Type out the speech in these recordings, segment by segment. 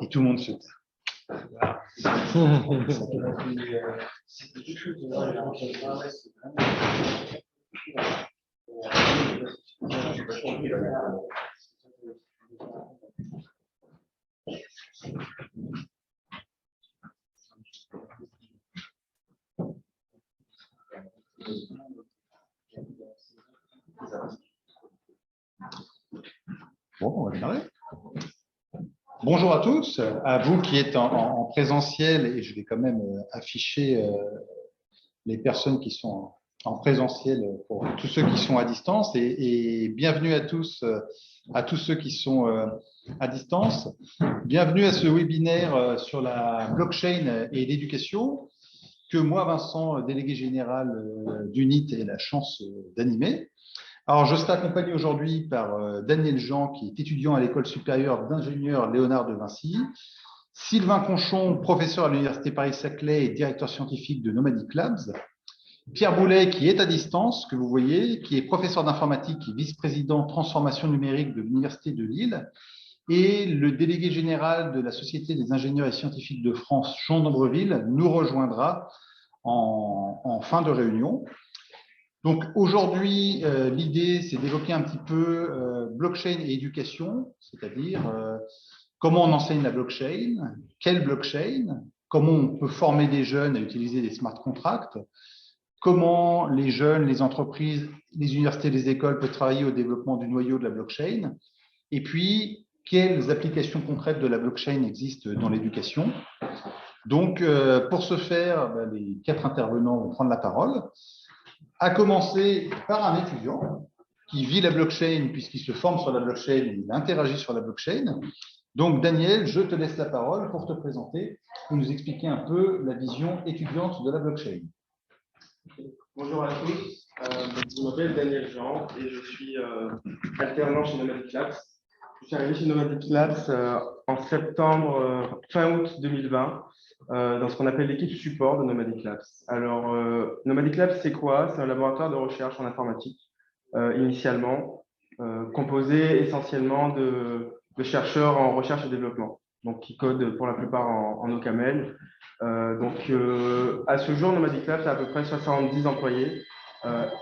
Et tout le monde se tait. Voilà. Bon, on va démarrer. Bonjour à tous, à vous qui êtes en présentiel, et je vais quand même afficher les personnes qui sont en présentiel pour tous ceux qui sont à distance, et bienvenue à tous ceux qui sont à distance. Bienvenue à ce webinaire sur la blockchain et l'éducation que moi, Vincent, délégué général d'UNIT, ai la chance d'animer. Alors, je serai accompagné aujourd'hui par Daniel Jean, qui est étudiant à l'École supérieure d'ingénieurs Léonard de Vinci, Sylvain Conchon, professeur à l'Université Paris-Saclay et directeur scientifique de Nomadic Labs, Pierre Boulet, qui est à distance, que vous voyez, qui est professeur d'informatique et vice-président transformation numérique de l'Université de Lille, et le délégué général de la Société des ingénieurs et scientifiques de France, Jean d'Ambreville, nous rejoindra en fin de réunion. Donc aujourd'hui, l'idée, c'est d'évoquer un petit peu blockchain et éducation, c'est-à-dire comment on enseigne la blockchain, quelle blockchain, comment on peut former des jeunes à utiliser des smart contracts, comment les jeunes, les entreprises, les universités, les écoles peuvent travailler au développement du noyau de la blockchain, et puis quelles applications concrètes de la blockchain existent dans l'éducation. Donc pour ce faire, les 4 intervenants vont prendre la parole. À commencer par un étudiant qui vit la blockchain puisqu'il se forme sur la blockchain et il interagit sur la blockchain. Donc, Daniel, je te laisse la parole pour te présenter et nous expliquer un peu la vision étudiante de la blockchain. Bonjour à tous, je m'appelle Daniel Jean et je suis alternant chez Nomadic Labs. Je suis arrivé chez Nomadic Labs en septembre, fin août 2020. Dans ce qu'on appelle l'équipe support de Nomadic Labs. Alors, Nomadic Labs, c'est quoi? C'est un laboratoire de recherche en informatique, initialement, composé essentiellement de chercheurs en recherche et développement, donc qui codent pour la plupart en OCaml. À ce jour, Nomadic Labs a à peu près 70 employés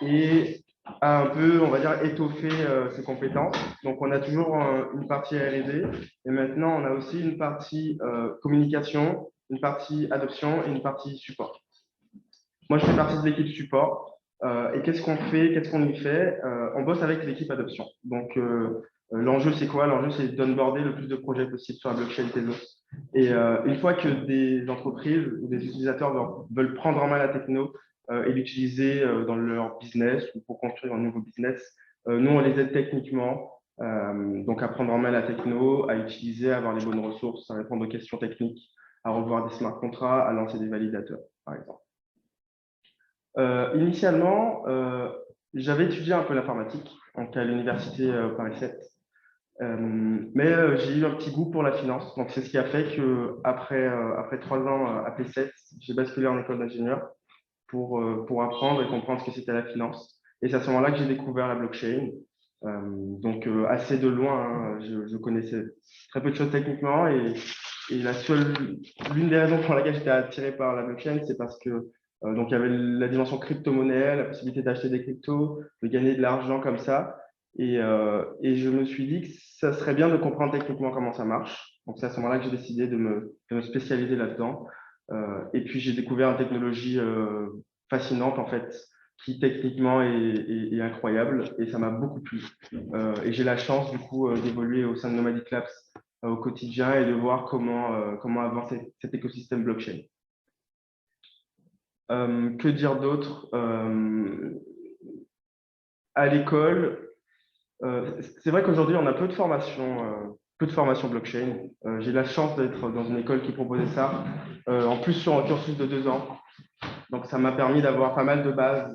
et a un peu, on va dire, étoffé ses compétences. Donc, on a toujours une partie R&D et maintenant, on a aussi une partie communication, une partie adoption et une partie support. Moi, je fais partie de l'équipe support. Et qu'est-ce qu'on fait? Qu'est-ce qu'on y fait? On bosse avec l'équipe adoption. Donc, l'enjeu, c'est quoi? L'enjeu, c'est d'onboarder le plus de projets possible sur la blockchain Tezos. Et une fois que des entreprises ou des utilisateurs veulent prendre en main la techno et l'utiliser dans leur business ou pour construire un nouveau business, nous, on les aide techniquement. Donc, à prendre en main la techno, à utiliser, à avoir les bonnes ressources, à répondre aux questions techniques, à revoir des smart contracts, à lancer des validateurs, par exemple. Initialement, j'avais étudié un peu l'informatique à l'université Paris 7, mais j'ai eu un petit goût pour la finance. Donc, c'est ce qui a fait qu'après 3 ans à P7, j'ai basculé en école d'ingénieur pour apprendre et comprendre ce que c'était la finance. Et c'est à ce moment-là que j'ai découvert la blockchain. Assez de loin, hein, je connaissais très peu de choses techniquement et l'une des raisons pour laquelle j'étais attiré par la blockchain, c'est parce que il y avait la dimension crypto-monnaie, la possibilité d'acheter des cryptos, de gagner de l'argent comme ça. Et je me suis dit que ça serait bien de comprendre techniquement comment ça marche. Donc, c'est à ce moment-là que j'ai décidé de me spécialiser là-dedans. Et puis, j'ai découvert une technologie fascinante, en fait, qui techniquement est incroyable et ça m'a beaucoup plu. Et j'ai la chance, du coup, d'évoluer au sein de Nomadic Labs au quotidien et de voir comment avancer cet écosystème blockchain. Que dire d'autre? À l'école, c'est vrai qu'aujourd'hui, on a peu de formation blockchain. J'ai la chance d'être dans une école qui proposait ça, en plus sur un cursus de 2 ans. Donc, ça m'a permis d'avoir pas mal de bases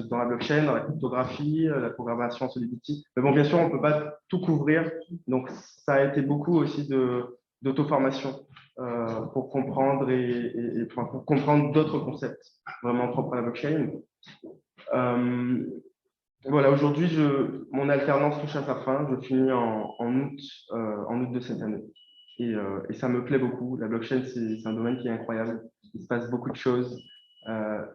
dans la blockchain, dans la cryptographie, la programmation Solidity. Mais bon, bien sûr, on ne peut pas tout couvrir. Donc, ça a été beaucoup aussi d'auto-formation pour comprendre pour comprendre d'autres concepts vraiment propres à la blockchain. Voilà, aujourd'hui, mon alternance touche à sa fin. Je finis en août de cette année. Et ça me plaît beaucoup. La blockchain, c'est un domaine qui est incroyable. Il se passe beaucoup de choses. Euh,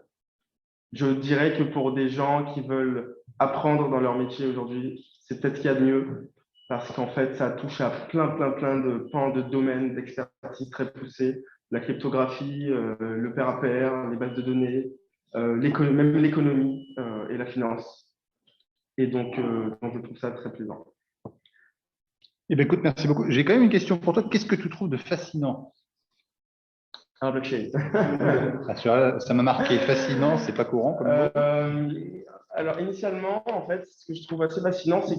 je dirais que pour des gens qui veulent apprendre dans leur métier aujourd'hui, c'est peut-être ce qu'il y a de mieux parce qu'en fait, ça touche à plein de pans de domaines d'expertise très poussés. La cryptographie, le pair à pair, les bases de données, même l'économie et la finance. Et donc, je trouve ça très plaisant. Eh bien, écoute, merci beaucoup. J'ai quand même une question pour toi. Qu'est-ce que tu trouves de fascinant? Un blockchain. Ça m'a marqué. Fascinant, c'est pas courant comme mot. Alors, initialement, en fait, ce que je trouve assez fascinant, c'est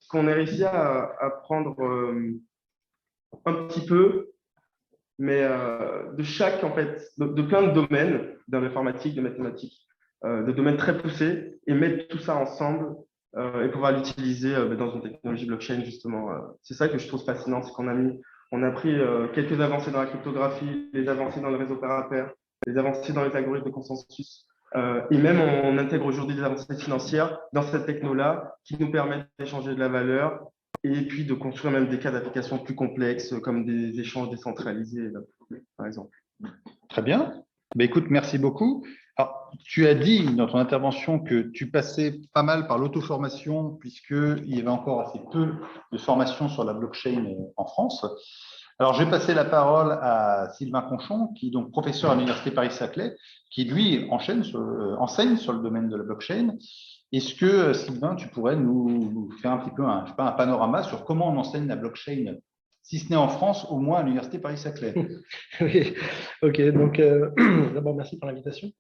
qu'on ait réussi à apprendre un petit peu, mais de chaque, en fait, de plein de domaines, dans l'informatique, de mathématiques, de domaines très poussés, et mettre tout ça ensemble et pouvoir l'utiliser dans une technologie blockchain, justement. C'est ça que je trouve fascinant, c'est on a pris quelques avancées dans la cryptographie, des avancées dans le réseau pair à pair, des avancées dans les algorithmes de consensus. Et même, on intègre aujourd'hui des avancées financières dans cette techno-là qui nous permettent d'échanger de la valeur et puis de construire même des cas d'application plus complexes comme des échanges décentralisés, par exemple. Très bien. Ben, écoute, merci beaucoup. Alors, tu as dit dans ton intervention que tu passais pas mal par l'auto-formation puisqu'il y avait encore assez peu de formation sur la blockchain en France. Alors, je vais passer la parole à Sylvain Conchon, qui est donc professeur à l'Université Paris-Saclay, qui lui enseigne sur le domaine de la blockchain. Est-ce que, Sylvain, tu pourrais nous faire un petit peu un panorama sur comment on enseigne la blockchain, si ce n'est en France, au moins à l'Université Paris-Saclay? Oui, ok. Donc, d'abord, merci pour l'invitation.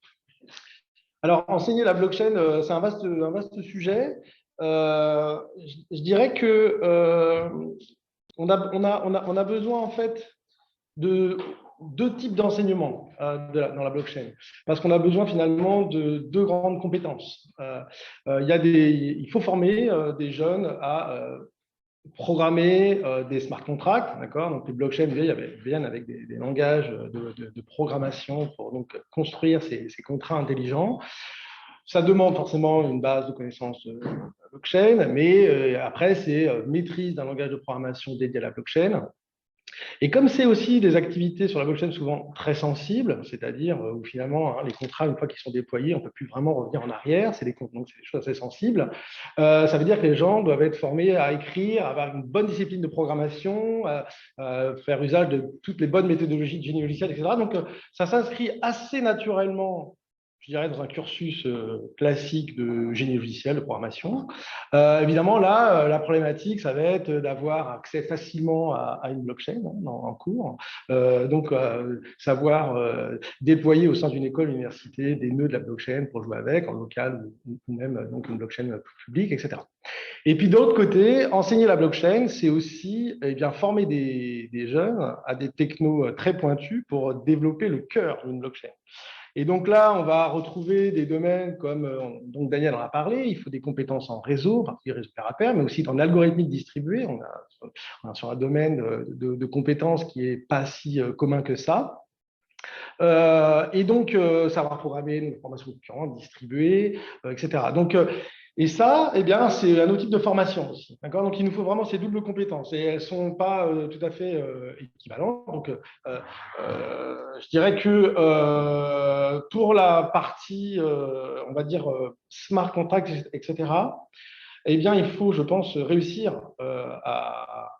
Alors, enseigner la blockchain, c'est un vaste sujet. Je dirais que on a besoin en fait de deux types d'enseignement dans la blockchain, parce qu'on a besoin finalement de deux grandes compétences. Il faut former des jeunes à programmer des smart contracts, d'accord. Donc les blockchains viennent avec des langages de programmation pour donc construire ces contrats intelligents. Ça demande forcément une base de connaissances de la blockchain, mais après c'est maîtrise d'un langage de programmation dédié à la blockchain. Et comme c'est aussi des activités sur la blockchain souvent très sensibles, c'est-à-dire où finalement les contrats, une fois qu'ils sont déployés, on ne peut plus vraiment revenir en arrière, donc c'est des choses assez sensibles, ça veut dire que les gens doivent être formés à écrire, à avoir une bonne discipline de programmation, faire usage de toutes les bonnes méthodologies de génie logiciel, etc. Donc ça s'inscrit assez naturellement, je dirais, dans un cursus classique de génie logiciel, de programmation. Évidemment, là, la problématique, ça va être d'avoir accès facilement à une blockchain en cours. Donc, savoir déployer au sein d'une école, une université, des nœuds de la blockchain pour jouer avec, en local ou même donc une blockchain publique, etc. Et puis, d'autre côté, enseigner la blockchain, c'est aussi former des jeunes à des technos très pointus pour développer le cœur d'une blockchain. Et donc là, on va retrouver des domaines comme, donc Daniel en a parlé, il faut des compétences en réseau, en particulier réseau pair à pair, mais aussi dans l'algorithmique distribuée. On a sur un domaine de compétences qui n'est pas si commun que ça. Et donc, savoir programmer une formation concurrente, distribuée, etc. Donc, et ça, eh bien, c'est un autre type de formation aussi. D'accord. Donc, il nous faut vraiment ces doubles compétences et elles ne sont pas tout à fait équivalentes. Donc, je dirais que pour la partie, on va dire, smart contract, etc., eh bien, il faut, je pense, réussir à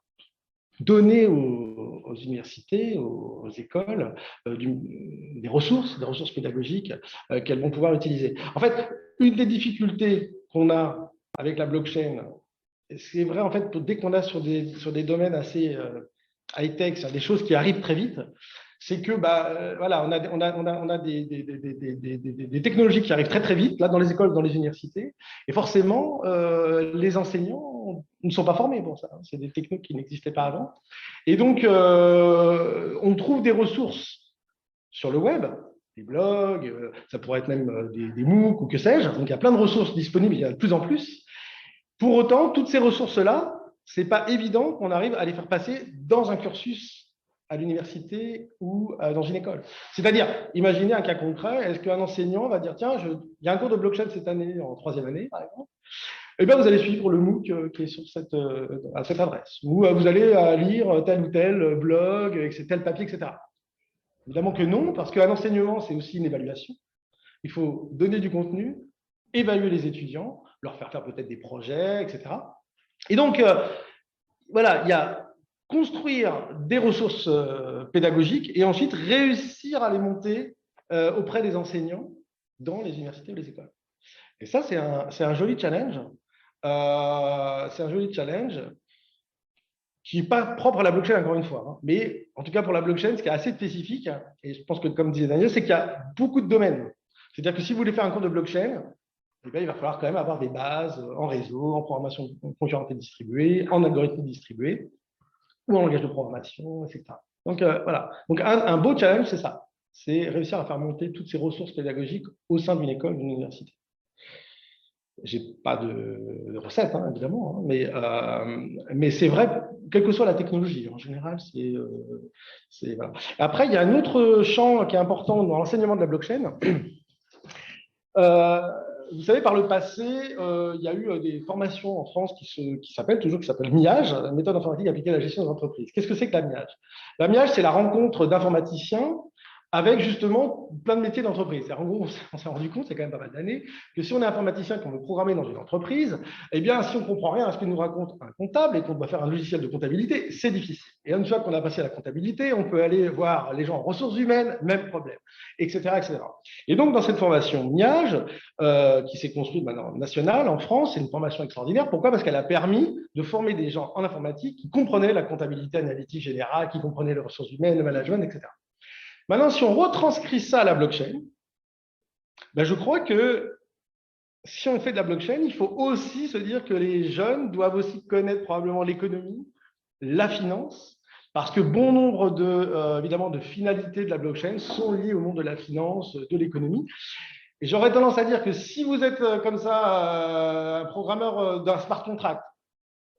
donner aux universités, aux écoles, des ressources pédagogiques qu'elles vont pouvoir utiliser. En fait, une des difficultés qu'on a avec la blockchain, c'est vrai, en fait, dès qu'on a sur des domaines assez high-tech, sur des choses qui arrivent très vite, c'est que voilà, on a des technologies qui arrivent très très vite là dans les écoles, dans les universités, et forcément les enseignants ne sont pas formés pour ça. C'est des technos qui n'existaient pas avant, et donc on trouve des ressources sur le web, des blogs, ça pourrait être même des MOOC ou que sais-je. Donc il y a plein de ressources disponibles, il y en a de plus en plus. Pour autant, toutes ces ressources-là, c'est pas évident qu'on arrive à les faire passer dans un cursus à l'université ou dans une école. C'est-à-dire, imaginez un cas concret, est-ce qu'un enseignant va dire, tiens, il y a un cours de blockchain cette année, en 3e année, par exemple, et bien vous allez suivre le MOOC qui est sur à cette adresse, ou vous allez lire tel ou tel blog, tel papier, etc. Évidemment que non, parce qu'un enseignement, c'est aussi une évaluation. Il faut donner du contenu, évaluer les étudiants, leur faire peut-être des projets, etc. Et donc, voilà, il y a construire des ressources pédagogiques et ensuite réussir à les monter auprès des enseignants dans les universités ou les écoles. Et ça, c'est un joli challenge. C'est un joli challenge qui n'est pas propre à la blockchain, encore une fois. Hein. Mais en tout cas, pour la blockchain, ce qui est assez spécifique, et je pense que, comme disait Daniel, c'est qu'il y a beaucoup de domaines. C'est-à-dire que si vous voulez faire un cours de blockchain, eh bien, il va falloir quand même avoir des bases en réseau, en programmation concurrente et distribuée, en algorithme distribué, ou en langage de programmation, etc. Donc, voilà. Donc, un beau challenge, c'est ça. C'est réussir à faire monter toutes ces ressources pédagogiques au sein d'une école, d'une université. Je n'ai pas de recette, hein, évidemment, hein, mais c'est vrai, quelle que soit la technologie, en général, voilà. Après, il y a un autre champ qui est important dans l'enseignement de la blockchain. Vous savez, par le passé, il y a eu des formations en France qui s'appellent MIAGE, méthode informatique appliquée à la gestion des entreprises. Qu'est-ce que c'est que la MIAGE? La MIAGE, c'est la rencontre d'informaticiens avec justement plein de métiers d'entreprise. En gros, on s'est rendu compte, c'est quand même pas mal d'années, que si on est informaticien et qu'on veut programmer dans une entreprise, eh bien, si on ne comprend rien à ce que nous raconte un comptable et qu'on doit faire un logiciel de comptabilité, c'est difficile. Et une fois qu'on a passé à la comptabilité, on peut aller voir les gens en ressources humaines, même problème, etc., etc. Et donc, dans cette formation MIAGE, qui s'est construite maintenant nationale en France, c'est une formation extraordinaire. Pourquoi? Parce qu'elle a permis de former des gens en informatique qui comprenaient la comptabilité analytique générale, qui comprenaient les ressources humaines, le management, etc. Maintenant, si on retranscrit ça à la blockchain, ben je crois que si on fait de la blockchain, il faut aussi se dire que les jeunes doivent aussi connaître probablement l'économie, la finance, parce que bon nombre évidemment, de finalités de la blockchain sont liées au monde de la finance, de l'économie. Et j'aurais tendance à dire que si vous êtes comme ça, un programmeur d'un smart contract,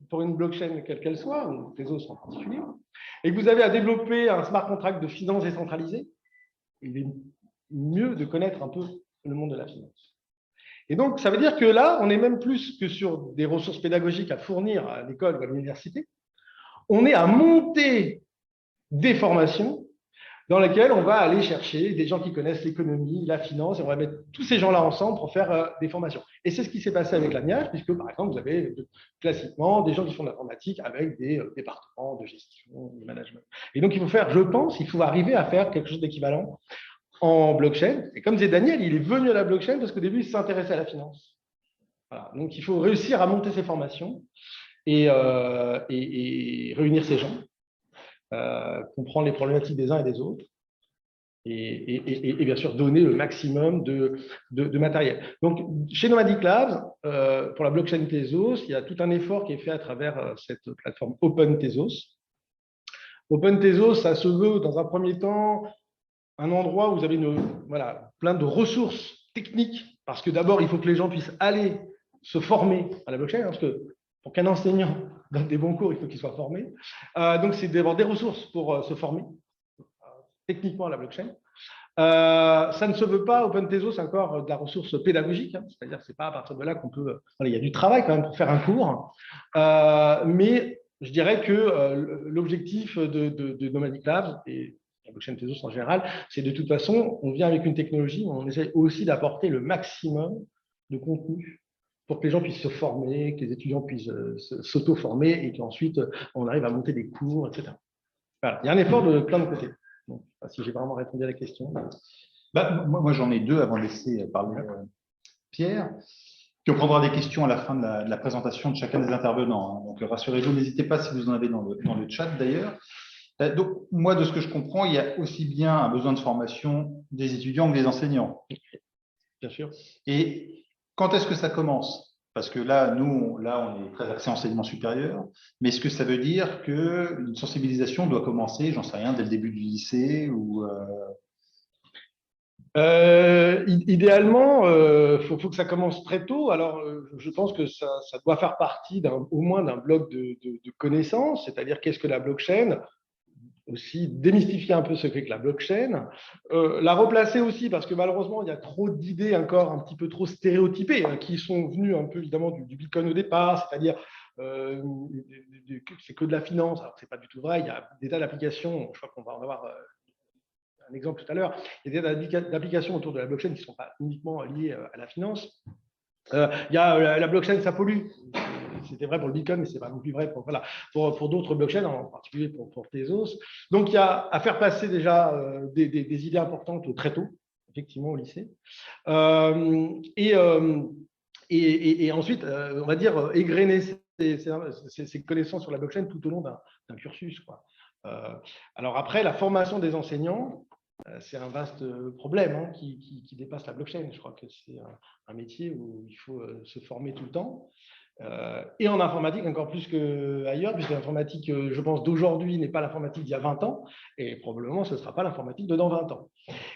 pour une blockchain quelle qu'elle soit, ou Tezos en particulier, et que vous avez à développer un smart contract de finance décentralisée, il est mieux de connaître un peu le monde de la finance. Et donc, ça veut dire que là, on est même plus que sur des ressources pédagogiques à fournir à l'école ou à l'université, on est à monter des formations dans lesquelles on va aller chercher des gens qui connaissent l'économie, la finance, et on va mettre tous ces gens-là ensemble pour faire des formations. Et c'est ce qui s'est passé avec la MIAGE, puisque, par exemple, vous avez classiquement des gens qui font de l'informatique avec des départements de gestion, de management. Et donc, il faut arriver à faire quelque chose d'équivalent en blockchain. Et comme disait Daniel, il est venu à la blockchain parce qu'au début, il s'intéressait à la finance. Voilà. Donc, il faut réussir à monter ces formations et réunir ces gens. Comprendre les problématiques des uns et des autres et bien sûr donner le maximum de matériel. Donc, chez Nomadic Labs, pour la blockchain Tezos, il y a tout un effort qui est fait à travers cette plateforme Open Tezos. Open Tezos, ça se veut dans un premier temps un endroit où vous avez plein de ressources techniques, parce que d'abord, il faut que les gens puissent aller se former à la blockchain, parce que pour qu'un enseignant donne des bons cours, il faut qu'il soit formé. Donc, c'est d'avoir des ressources pour se former techniquement à la blockchain. Ça ne se veut pas, Open Tezos, c'est encore de la ressource pédagogique, hein, c'est-à-dire que ce n'est pas à partir de là qu'on peut… il y a du travail quand même pour faire un cours, mais je dirais que l'objectif de Nomadic Labs et la blockchain Tezos en général, c'est de toute façon, on vient avec une technologie où on essaie aussi d'apporter le maximum de contenu pour que les gens puissent se former, que les étudiants puissent s'auto-former et qu'ensuite, on arrive à monter des cours, etc. Voilà. Il y a un effort de plein de côtés. Bon, je ne sais pas si j'ai vraiment répondu à la question. Moi j'en ai deux avant de laisser parler Pierre. Puis on prendra des questions à la fin de la présentation de chacun des intervenants. Hein. Donc rassurez-vous, n'hésitez pas si vous en avez dans le chat d'ailleurs. Donc, moi, de ce que je comprends, il y a aussi bien un besoin de formation des étudiants que des enseignants. Bien sûr. Et quand est-ce que ça commence? Parce que là, on est très axé enseignement supérieur, mais est-ce que ça veut dire qu'une sensibilisation doit commencer, j'en sais rien, dès le début du lycée ou Idéalement, faut que ça commence très tôt. Alors, je pense que ça doit faire partie au moins d'un bloc de connaissances, c'est-à-dire qu'est-ce que la blockchain. aussi démystifier un peu ce qu'est que la blockchain, la replacer aussi parce que malheureusement il y a trop d'idées encore un petit peu trop stéréotypées qui sont venues un peu évidemment du Bitcoin au départ, c'est-à-dire c'est que de la finance, alors que c'est pas du tout vrai, il y a des tas d'applications, je crois qu'on va en avoir un exemple tout à l'heure, il y a des tas d'applications autour de la blockchain qui ne sont pas uniquement liées à la finance. Il y a la blockchain, ça pollue. C'était vrai pour le Bitcoin, mais ce n'est pas non plus vrai pour d'autres blockchains, en particulier pour Tezos. Donc, il y a à faire passer déjà des idées importantes très tôt, effectivement, au lycée. Et ensuite, on va dire, égrener ces connaissances sur la blockchain tout au long d'un cursus, quoi. Alors après, la formation des enseignants, c'est un vaste problème qui dépasse la blockchain. Je crois que c'est un métier où il faut se former tout le temps. Et en informatique, encore plus qu'ailleurs, puisque l'informatique, je pense, d'aujourd'hui n'est pas l'informatique d'il y a 20 ans, et probablement ce ne sera pas l'informatique de dans 20 ans.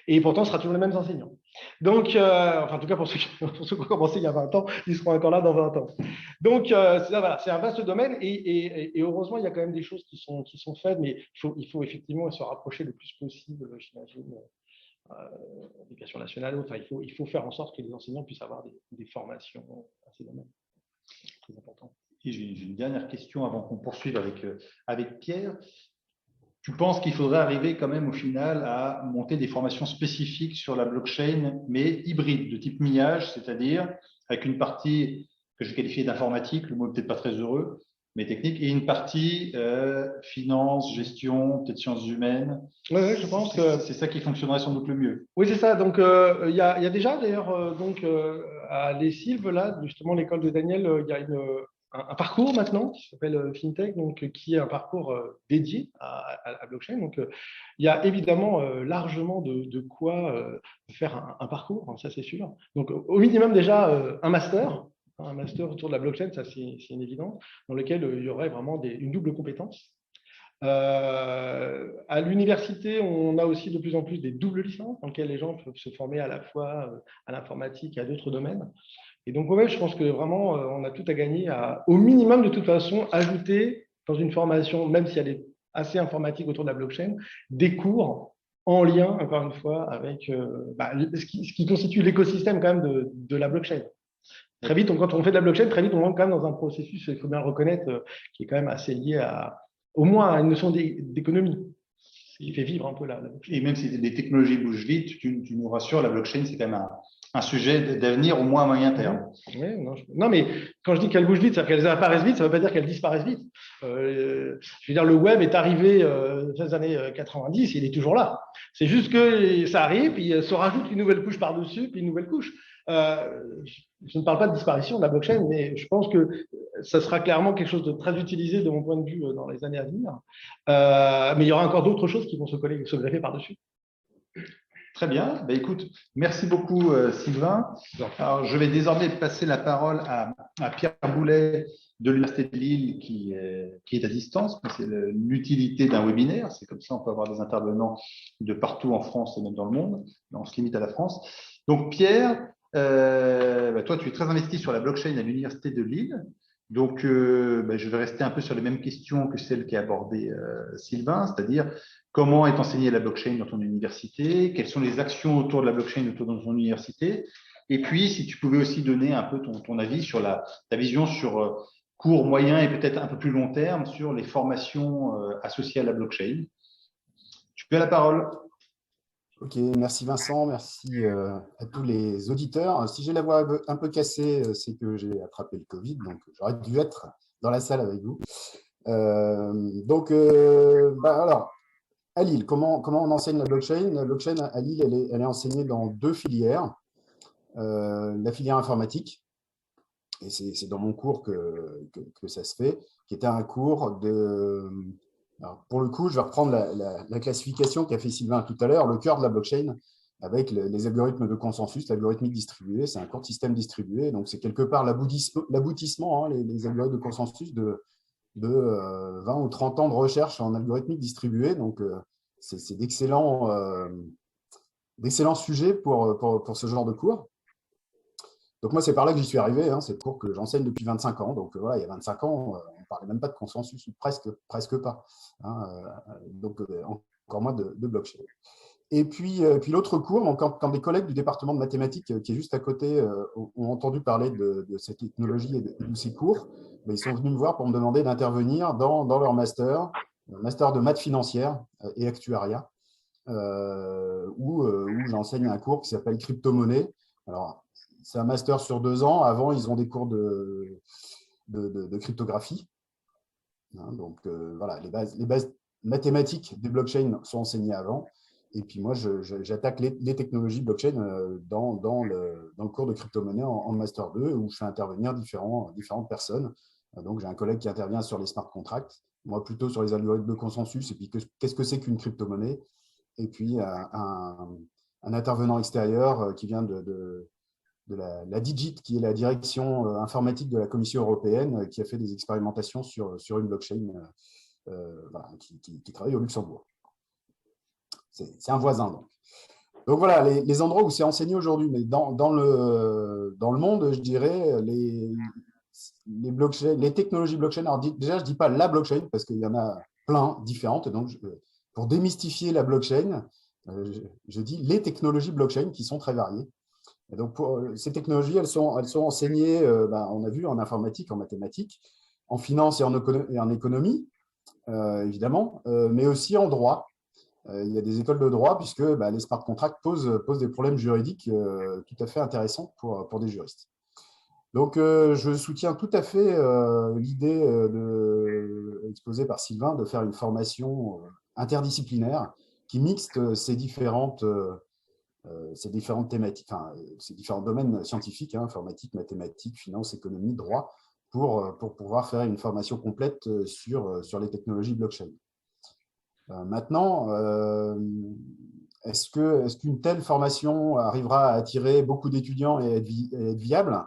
Et pourtant, ce sera toujours les mêmes enseignants. Donc, enfin, en tout cas, pour ceux qui ont commencé il y a 20 ans, ils seront encore là dans 20 ans. Donc, voilà, c'est un vaste domaine, et heureusement, il y a quand même des choses qui sont faites, mais il faut effectivement se rapprocher le plus possible, j'imagine, l'éducation nationale. Enfin, il faut faire en sorte que les enseignants puissent avoir des formations à ces domaines. C'est très important. Et j'ai une dernière question avant qu'on poursuive avec Pierre. Tu penses qu'il faudrait arriver quand même au final à monter des formations spécifiques sur la blockchain, mais hybrides, de type millage, c'est-à-dire avec une partie que je qualifiais d'informatique, le mot peut-être pas très heureux, mais technique, et une partie finance, gestion, peut-être sciences humaines. Oui, je pense que c'est ça qui fonctionnerait sans doute le mieux. Oui, c'est ça. Donc, il y a déjà, d'ailleurs, à Les Silves, là, justement, l'école de Daniel, il y a un parcours maintenant qui s'appelle FinTech, donc, qui est un parcours dédié à blockchain. Donc, il y a évidemment largement de quoi faire un parcours, hein, ça c'est sûr. Donc, au minimum, déjà, un master autour de la blockchain, ça c'est une évidence, dans lequel il y aurait vraiment une double compétence. À l'université, on a aussi de plus en plus des doubles licences dans lesquelles les gens peuvent se former à la fois à l'informatique et à d'autres domaines. Et donc, ouais, je pense que vraiment, on a tout à gagner à, au minimum, de toute façon, ajouter dans une formation, même si elle est assez informatique autour de la blockchain, des cours en lien, encore une fois, avec ce qui constitue l'écosystème quand même de la blockchain. Très vite, quand on fait de la blockchain, très vite, on rentre quand même dans un processus, il faut bien le reconnaître, qui est quand même assez lié au moins à une notion d'économie. Il fait vivre un peu la blockchain. Et même si les technologies bougent vite, tu nous rassures, la blockchain, c'est quand même un sujet d'avenir, au moins à moyen terme. Oui, non, mais quand je dis qu'elles bougent vite, c'est-à-dire qu'elles apparaissent vite, ça ne veut pas dire qu'elles disparaissent vite. Je veux dire, le web est arrivé dans les années 90, il est toujours là. C'est juste que ça arrive, puis se rajoute une nouvelle couche par-dessus, puis une nouvelle couche. Je ne parle pas de disparition de la blockchain, mais je pense que ça sera clairement quelque chose de très utilisé de mon point de vue dans les années à venir. Mais il y aura encore d'autres choses qui vont se greffer par-dessus. Très bien. Ben, écoute, merci beaucoup, Sylvain. Alors, je vais désormais passer la parole à Pierre Boulet de l'Université de Lille qui est à distance. C'est l'utilité d'un webinaire. C'est comme ça, on peut avoir des intervenants de partout en France et même dans le monde. On se limite à la France. Donc, Pierre, toi, tu es très investi sur la blockchain à l'Université de Lille. Donc, je vais rester un peu sur les mêmes questions que celles qu'a abordées Sylvain, c'est-à-dire comment est enseignée la blockchain dans ton université, quelles sont les actions autour de la blockchain autour de ton université, et puis si tu pouvais aussi donner un peu ton avis sur ta vision sur court, moyen et peut-être un peu plus long terme sur les formations associées à la blockchain. Tu peux la parole. Ok, merci Vincent, merci à tous les auditeurs. Si j'ai la voix un peu cassée, c'est que j'ai attrapé le Covid, donc j'aurais dû être dans la salle avec vous. Alors, à Lille, comment on enseigne la blockchain? La blockchain à Lille, elle est enseignée dans deux filières. La filière informatique, et c'est dans mon cours que ça se fait, qui était un cours de... Alors, pour le coup, je vais reprendre la classification qu'a fait Sylvain tout à l'heure, le cœur de la blockchain, avec les algorithmes de consensus, l'algorithmique distribuée. C'est un court système distribué, donc c'est quelque part l'aboutissement, les algorithmes de consensus de 20 ou 30 ans de recherche en algorithmique distribuée. Donc, c'est d'excellents sujets pour ce genre de cours. Donc, moi, c'est par là que j'y suis arrivé. C'est le cours que j'enseigne depuis 25 ans. Donc, voilà, il y a 25 ans, on parlait même pas de consensus, ou presque pas. Hein, donc, encore moins de blockchain. Et puis l'autre cours, donc, quand des collègues du département de mathématiques qui est juste à côté ont entendu parler de cette technologie et de ces cours, ben, ils sont venus me voir pour me demander d'intervenir dans leur master de maths financière et actuariat, où j'enseigne un cours qui s'appelle crypto-monnaie. Alors, c'est un master sur 2 ans. Avant, ils ont des cours de cryptographie. Hein, donc, voilà, les bases mathématiques des blockchains sont enseignées avant. Et puis moi, j'attaque les technologies blockchain dans le cours de crypto-monnaie en master 2, où je fais intervenir différentes personnes. Donc, j'ai un collègue qui intervient sur les smart contracts, moi plutôt sur les algorithmes de consensus, et puis qu'est-ce que c'est qu'une crypto-monnaie. Et puis, un intervenant extérieur qui vient de la DIGIT, qui est la direction informatique de la Commission européenne, qui a fait des expérimentations sur une blockchain voilà, qui travaille au Luxembourg. C'est un voisin, donc. Donc voilà, les endroits où c'est enseigné aujourd'hui, mais dans le monde, je dirais, les technologies blockchain. Alors déjà, je ne dis pas la blockchain, parce qu'il y en a plein différentes. Donc, pour démystifier la blockchain, je dis les technologies blockchain qui sont très variées. Et donc, ces technologies, elles sont enseignées, on a vu, en informatique, en mathématiques, en finance et en économie, évidemment, mais aussi en droit. Il y a des écoles de droit, puisque les smart contracts posent des problèmes juridiques tout à fait intéressants pour des juristes. Donc, je soutiens tout à fait l'idée exposée par Sylvain de faire une formation interdisciplinaire qui mixte ces différentes thématiques, enfin, ces différents domaines scientifiques, hein, informatique, mathématiques, finance, économie, droit, pour pouvoir faire une formation complète sur les technologies blockchain. Maintenant, est-ce qu'une telle formation arrivera à attirer beaucoup d'étudiants et être viable?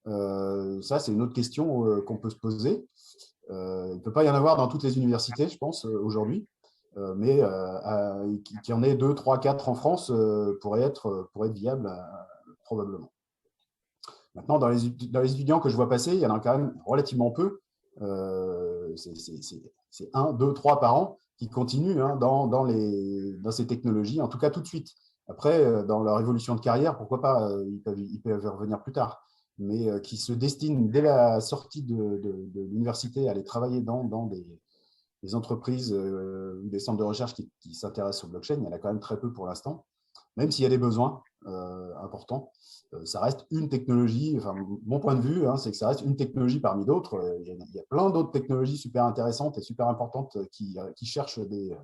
Ça, c'est une autre question qu'on peut se poser. Il ne peut pas y en avoir dans toutes les universités, je pense, aujourd'hui, mais qu'il y en ait 2, 3, 4 en France pourrait être viable, probablement. Maintenant, dans les étudiants que je vois passer, il y en a quand même relativement peu. C'est 1, 2, 3 par an qui continuent hein, dans ces technologies, en tout cas tout de suite. Après, dans leur évolution de carrière, pourquoi pas, ils peuvent revenir plus tard, mais qui se destinent dès la sortie de l'université à aller travailler dans des entreprises ou des centres de recherche qui s'intéressent au blockchain, il y en a quand même très peu pour l'instant, même s'il y a des besoins importants. Ça reste une technologie, enfin, mon point de vue, hein, c'est que ça reste une technologie parmi d'autres. Il y a plein d'autres technologies super intéressantes et super importantes qui cherchent des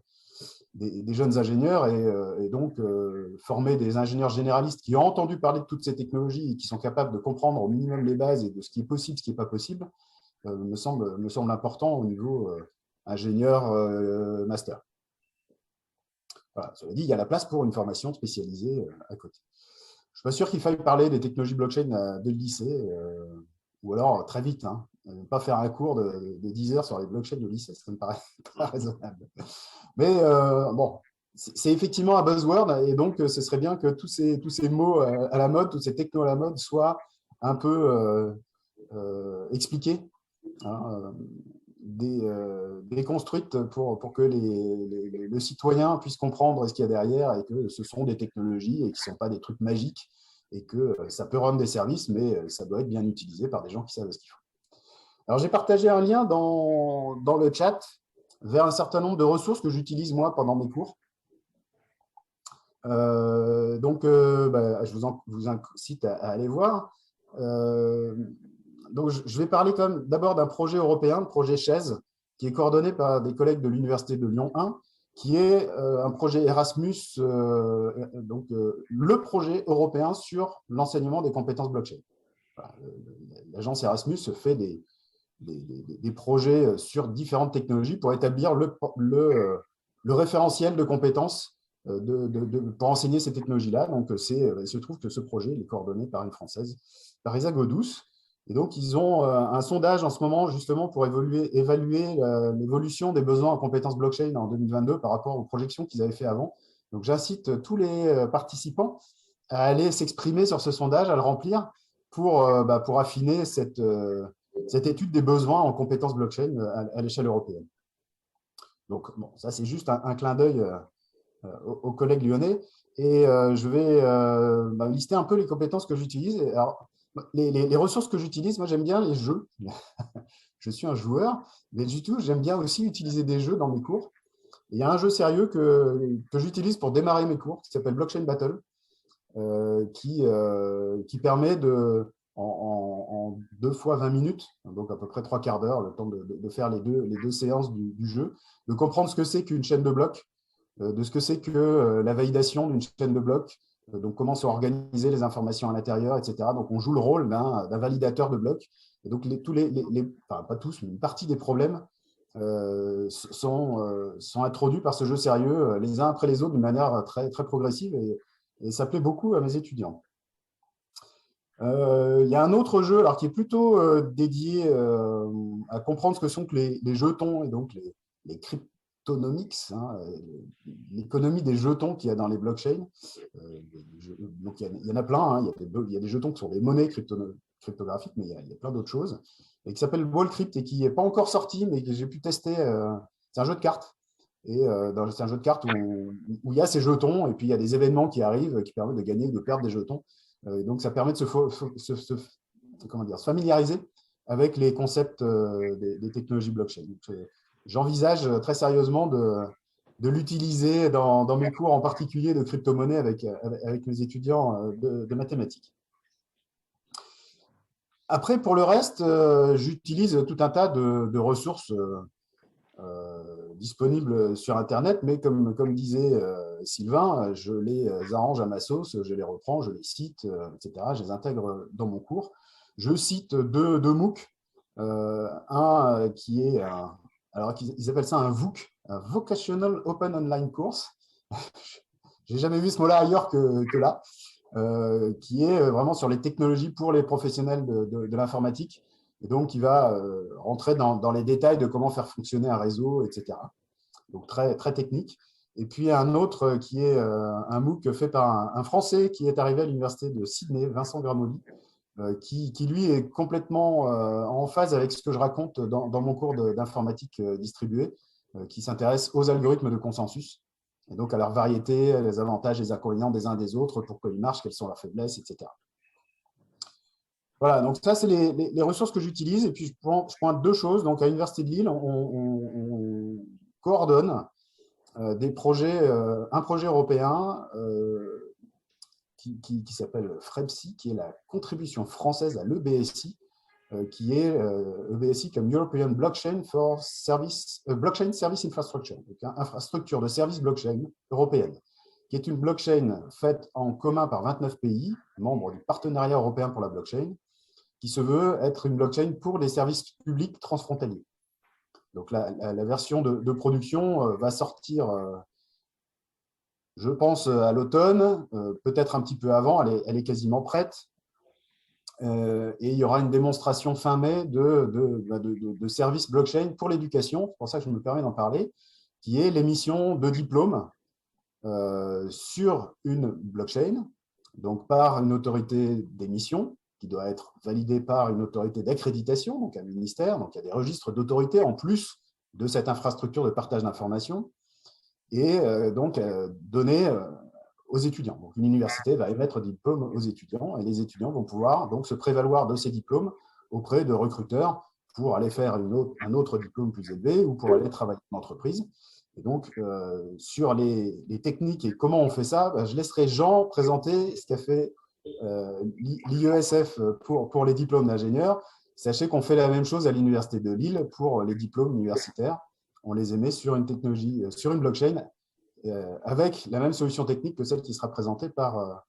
jeunes ingénieurs et donc former des ingénieurs généralistes qui ont entendu parler de toutes ces technologies et qui sont capables de comprendre au minimum les bases et de ce qui est possible, ce qui n'est pas possible, me semble important au niveau ingénieur master. Voilà, cela dit, il y a la place pour une formation spécialisée à côté. Je ne suis pas sûr qu'il faille parler des technologies blockchain dès le lycée, ou alors très vite. Hein, ne pas faire un cours de 10 heures sur les blockchains au lycée, ça me paraît pas raisonnable. Mais bon, c'est effectivement un buzzword, et donc ce serait bien que tous ces mots à la mode, toutes ces technos à la mode soient un peu expliqués, hein, déconstruites pour que le citoyen puisse comprendre ce qu'il y a derrière et que ce sont des technologies et qui ne sont pas des trucs magiques et que ça peut rendre des services, mais ça doit être bien utilisé par des gens qui savent ce qu'ils font. Alors, j'ai partagé un lien dans le chat vers un certain nombre de ressources que j'utilise moi pendant mes cours. Je vous incite à aller voir. Donc, je vais parler d'abord d'un projet européen, le projet Chaise, qui est coordonné par des collègues de l'Université de Lyon 1, qui est un projet Erasmus, le projet européen sur l'enseignement des compétences blockchain. Voilà, l'agence Erasmus fait des projets sur différentes technologies pour établir le référentiel de compétences pour enseigner ces technologies-là. Donc, il se trouve que ce projet est coordonné par une Française, Parisa Godous. Et donc, ils ont un sondage en ce moment, justement, pour évaluer l'évolution des besoins en compétences blockchain en 2022 par rapport aux projections qu'ils avaient fait avant. Donc, j'incite tous les participants à aller s'exprimer sur ce sondage, à le remplir pour affiner cette étude des besoins en compétences blockchain à l'échelle européenne. Donc, bon, ça, c'est juste un clin d'œil aux collègues lyonnais. Et je vais lister un peu les compétences que j'utilise. Alors, les ressources que j'utilise, moi, j'aime bien les jeux. Je suis un joueur, mais du tout, j'aime bien aussi utiliser des jeux dans mes cours. Il y a un jeu sérieux que j'utilise pour démarrer mes cours, qui s'appelle Blockchain Battle, qui permet en 2 fois 20 minutes, donc à peu près 3 quarts d'heure, le temps de faire les deux séances du jeu, de comprendre ce que c'est qu'une chaîne de blocs, de ce que c'est que la validation d'une chaîne de blocs, donc comment sont organisées les informations à l'intérieur, etc. Donc on joue le rôle d'un validateur de blocs. Et donc enfin, pas tous, mais une partie des problèmes sont introduits par ce jeu sérieux les uns après les autres d'une manière très, très progressive et ça plaît beaucoup à mes étudiants. Il y a un autre jeu alors, qui est plutôt dédié à comprendre ce que sont que les jetons et donc les cryptonomics, hein, l'économie des jetons qu'il y a dans les blockchains. Donc il y en a plein, hein, il y a des jetons qui sont des monnaies cryptographiques, mais il y a plein d'autres choses, et qui s'appelle Wallcrypt et qui n'est pas encore sorti, mais que j'ai pu tester. C'est un jeu de cartes. Et c'est un jeu de cartes où il y a ces jetons, et puis il y a des événements qui arrivent qui permettent de gagner ou de perdre des jetons. Donc, ça permet de se familiariser avec les concepts des technologies blockchain. J'envisage très sérieusement de l'utiliser dans mes cours, en particulier de crypto-monnaie avec mes étudiants de mathématiques. Après, pour le reste, j'utilise tout un tas de ressources disponibles sur Internet, mais comme disait Sylvain, je les arrange à ma sauce, je les reprends, je les cite, etc. Je les intègre dans mon cours. Je cite deux MOOC, un qui est, alors ils appellent ça un VOOC, un Vocational Open Online Course. J'ai jamais vu ce mot-là ailleurs que là, qui est vraiment sur les technologies pour les professionnels de l'informatique. Et donc, il va rentrer dans les détails de comment faire fonctionner un réseau, etc. Donc, très, très technique. Et puis, un autre qui est un MOOC fait par un Français qui est arrivé à l'université de Sydney, Vincent Gramoli, qui, lui, est complètement en phase avec ce que je raconte dans mon cours d'informatique distribuée, qui s'intéresse aux algorithmes de consensus, et donc à leur variété, les avantages et les inconvénients des uns des autres, pourquoi ils marchent, quelles sont leurs faiblesses, etc. Voilà, donc ça, c'est les ressources que j'utilise. Et puis, je pointe deux choses. Donc, à l'Université de Lille, on coordonne des projets, un projet européen qui s'appelle FREPSI, qui est la contribution française à l'EBSI, qui est EBSI comme European Blockchain for Service, Blockchain Service Infrastructure, donc infrastructure de services blockchain européenne, qui est une blockchain faite en commun par 29 pays, membres du partenariat européen pour la blockchain, qui se veut être une blockchain pour les services publics transfrontaliers. Donc, la version de production va sortir, je pense, à l'automne, peut-être un petit peu avant, elle est quasiment prête. Et il y aura une démonstration fin mai de services blockchain pour l'éducation, c'est pour ça que je me permets d'en parler, qui est l'émission de diplômes sur une blockchain, donc par une autorité d'émission, qui doit être validée par une autorité d'accréditation, donc un ministère, donc il y a des registres d'autorité en plus de cette infrastructure de partage d'informations, et donc donnée aux étudiants. Donc, une université va émettre des diplômes aux étudiants, et les étudiants vont pouvoir donc se prévaloir de ces diplômes auprès de recruteurs pour aller faire un autre diplôme plus élevé ou pour aller travailler en entreprise. Et donc, sur les techniques et comment on fait ça, je laisserai Jean présenter ce qu'a fait l'IESF pour les diplômes d'ingénieurs. Sachez qu'on fait la même chose à l'Université de Lille pour les diplômes universitaires. On les émet sur une technologie, sur une blockchain, avec la même solution technique que celle qui sera présentée par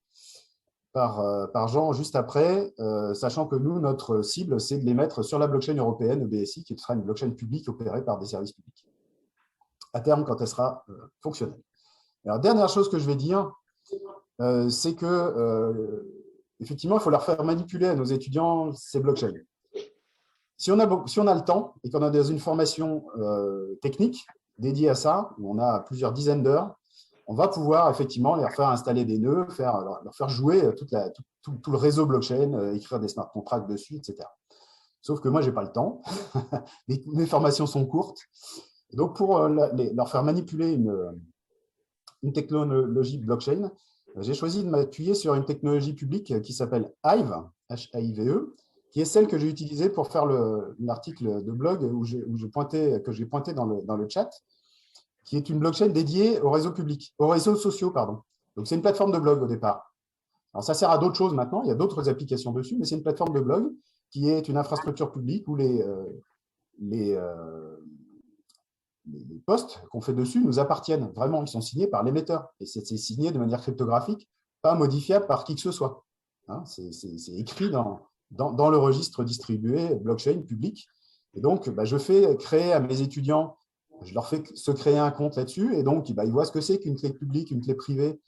Jean juste après, sachant que nous, notre cible, c'est de les mettre sur la blockchain européenne, EBSI, qui sera une blockchain publique opérée par des services publics, à terme quand elle sera fonctionnelle. Alors, dernière chose que je vais dire, c'est que effectivement, il faut leur faire manipuler à nos étudiants ces blockchains. Si on a le temps et qu'on a dans une formation technique dédiée à ça, où on a plusieurs dizaines d'heures, on va pouvoir effectivement leur faire installer des nœuds, leur faire jouer tout le réseau blockchain, écrire des smart contracts dessus, etc. Sauf que moi, je n'ai pas le temps. Mes formations sont courtes. Donc, pour leur faire manipuler une technologie blockchain, j'ai choisi de m'appuyer sur une technologie publique qui s'appelle Hive, H-A-I-V-E, qui est celle que j'ai utilisée pour faire l'article de blog que j'ai pointé dans le chat, qui est une blockchain dédiée aux réseaux publics, aux réseaux sociaux, pardon. Donc, c'est une plateforme de blog au départ. Alors, ça sert à d'autres choses maintenant, il y a d'autres applications dessus, mais c'est une plateforme de blog qui est une infrastructure publique où les posts qu'on fait dessus nous appartiennent. Vraiment, ils sont signés par l'émetteur. Et c'est signé de manière cryptographique, pas modifiable par qui que ce soit. Hein, c'est écrit dans le registre distribué blockchain public. Et donc, je fais créer à mes étudiants, je leur fais se créer un compte là-dessus. Et donc, ils voient ce que c'est qu'une clé publique, une clé privée,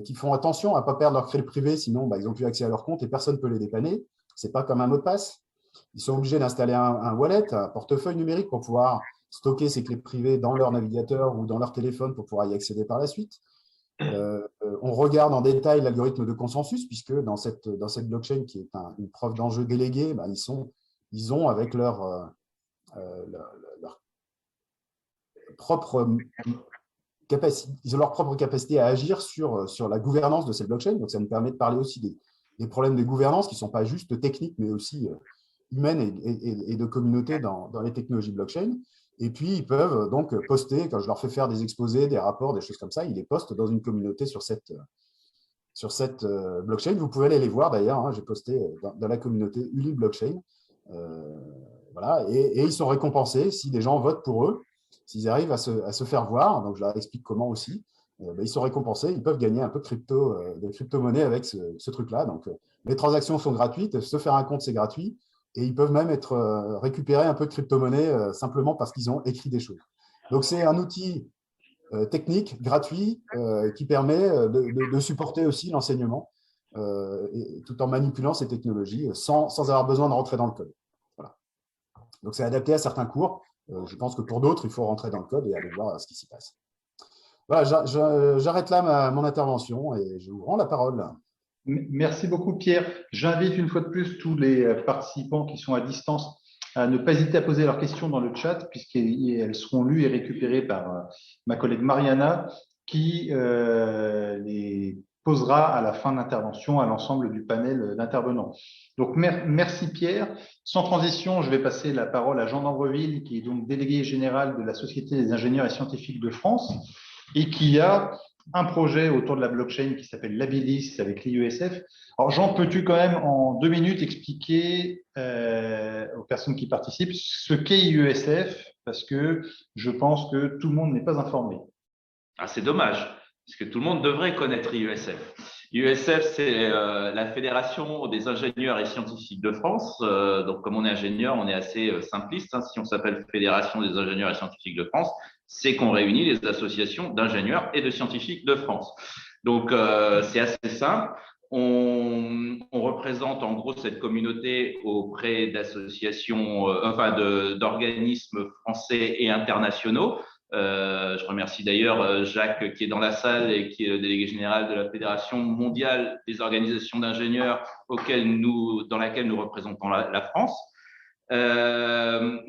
qui font attention à ne pas perdre leur clé privée, sinon ils n'ont plus accès à leur compte et personne ne peut les dépanner. Ce n'est pas comme un mot de passe. Ils sont obligés d'installer un wallet, un portefeuille numérique pour pouvoir stocker ces clés privées dans leur navigateur ou dans leur téléphone pour pouvoir y accéder par la suite. On regarde en détail l'algorithme de consensus, puisque dans cette blockchain qui est une preuve d'enjeu déléguée, ils ont avec leur propre capacité à agir sur la gouvernance de cette blockchain. Donc, ça nous permet de parler aussi des problèmes de gouvernance qui ne sont pas juste techniques, mais aussi humaines et de communauté dans les technologies blockchain. Et puis, ils peuvent donc poster, quand je leur fais faire des exposés, des rapports, des choses comme ça, ils les postent dans une communauté sur cette blockchain. Vous pouvez aller les voir d'ailleurs, hein, j'ai posté dans la communauté Uli Blockchain. Voilà, et ils sont récompensés si des gens votent pour eux, s'ils arrivent à se faire voir. Donc, je leur explique comment aussi. Ils sont récompensés, ils peuvent gagner un peu de crypto-monnaie avec ce truc-là. Donc, les transactions sont gratuites, se faire un compte, c'est gratuit. Et ils peuvent même récupérer un peu de crypto-monnaie simplement parce qu'ils ont écrit des choses. Donc, c'est un outil technique, gratuit, qui permet de supporter aussi l'enseignement tout en manipulant ces technologies sans avoir besoin de rentrer dans le code. Voilà. Donc, c'est adapté à certains cours. Je pense que pour d'autres, il faut rentrer dans le code et aller voir ce qui s'y passe. Voilà, j'arrête là mon intervention et je vous rends la parole. Merci beaucoup, Pierre. J'invite une fois de plus tous les participants qui sont à distance à ne pas hésiter à poser leurs questions dans le chat, puisqu'elles seront lues et récupérées par ma collègue Mariana, qui les posera à la fin de l'intervention à l'ensemble du panel d'intervenants. Donc, merci Pierre. Sans transition, je vais passer la parole à Jean d'Ambreville, qui est donc délégué général de la Société des ingénieurs et scientifiques de France et qui a un projet autour de la blockchain qui s'appelle Labilis avec l'IESF. Alors, Jean, peux-tu quand même en 2 minutes expliquer aux personnes qui participent ce qu'est l'IESF, parce que je pense que tout le monde n'est pas informé. Ah, c'est dommage, parce que tout le monde devrait connaître l'IESF. L'IESF, c'est la Fédération des ingénieurs et scientifiques de France. Donc, comme on est ingénieur, on est assez simpliste. Hein. Si on s'appelle Fédération des ingénieurs et scientifiques de France, c'est qu'on réunit les associations d'ingénieurs et de scientifiques de France. Donc, c'est assez simple. On représente en gros cette communauté auprès d'associations, d'organismes français et internationaux. Je remercie d'ailleurs Jacques qui est dans la salle et qui est le délégué général de la Fédération mondiale des organisations d'ingénieurs dans laquelle nous représentons la France. Nous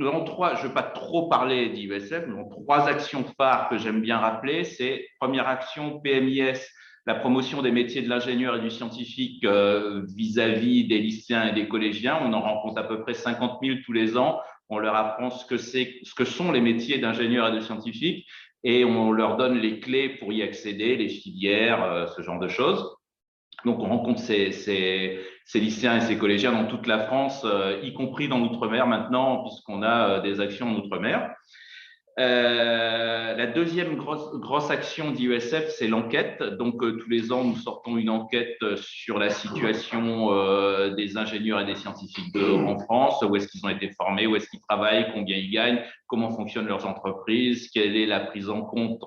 avons je ne vais pas trop parler d'IESF, nous avons 3 actions phares que j'aime bien rappeler. C'est première action PMIS, la promotion des métiers de l'ingénieur et du scientifique vis-à-vis des lycéens et des collégiens. On en rencontre à peu près 50 000 tous les ans. On leur apprend ce que sont les métiers d'ingénieur et de scientifique et on leur donne les clés pour y accéder, les filières, ce genre de choses. Donc, on rencontre ces lycéens et ces collégiens dans toute la France, y compris dans l'outre-mer maintenant, puisqu'on a des actions en outre-mer. La deuxième grosse action d'IESF, c'est l'enquête. Donc, tous les ans, nous sortons une enquête sur la situation des ingénieurs et des scientifiques en France, où est-ce qu'ils ont été formés, où est-ce qu'ils travaillent, combien ils gagnent, comment fonctionnent leurs entreprises, quelle est la prise en compte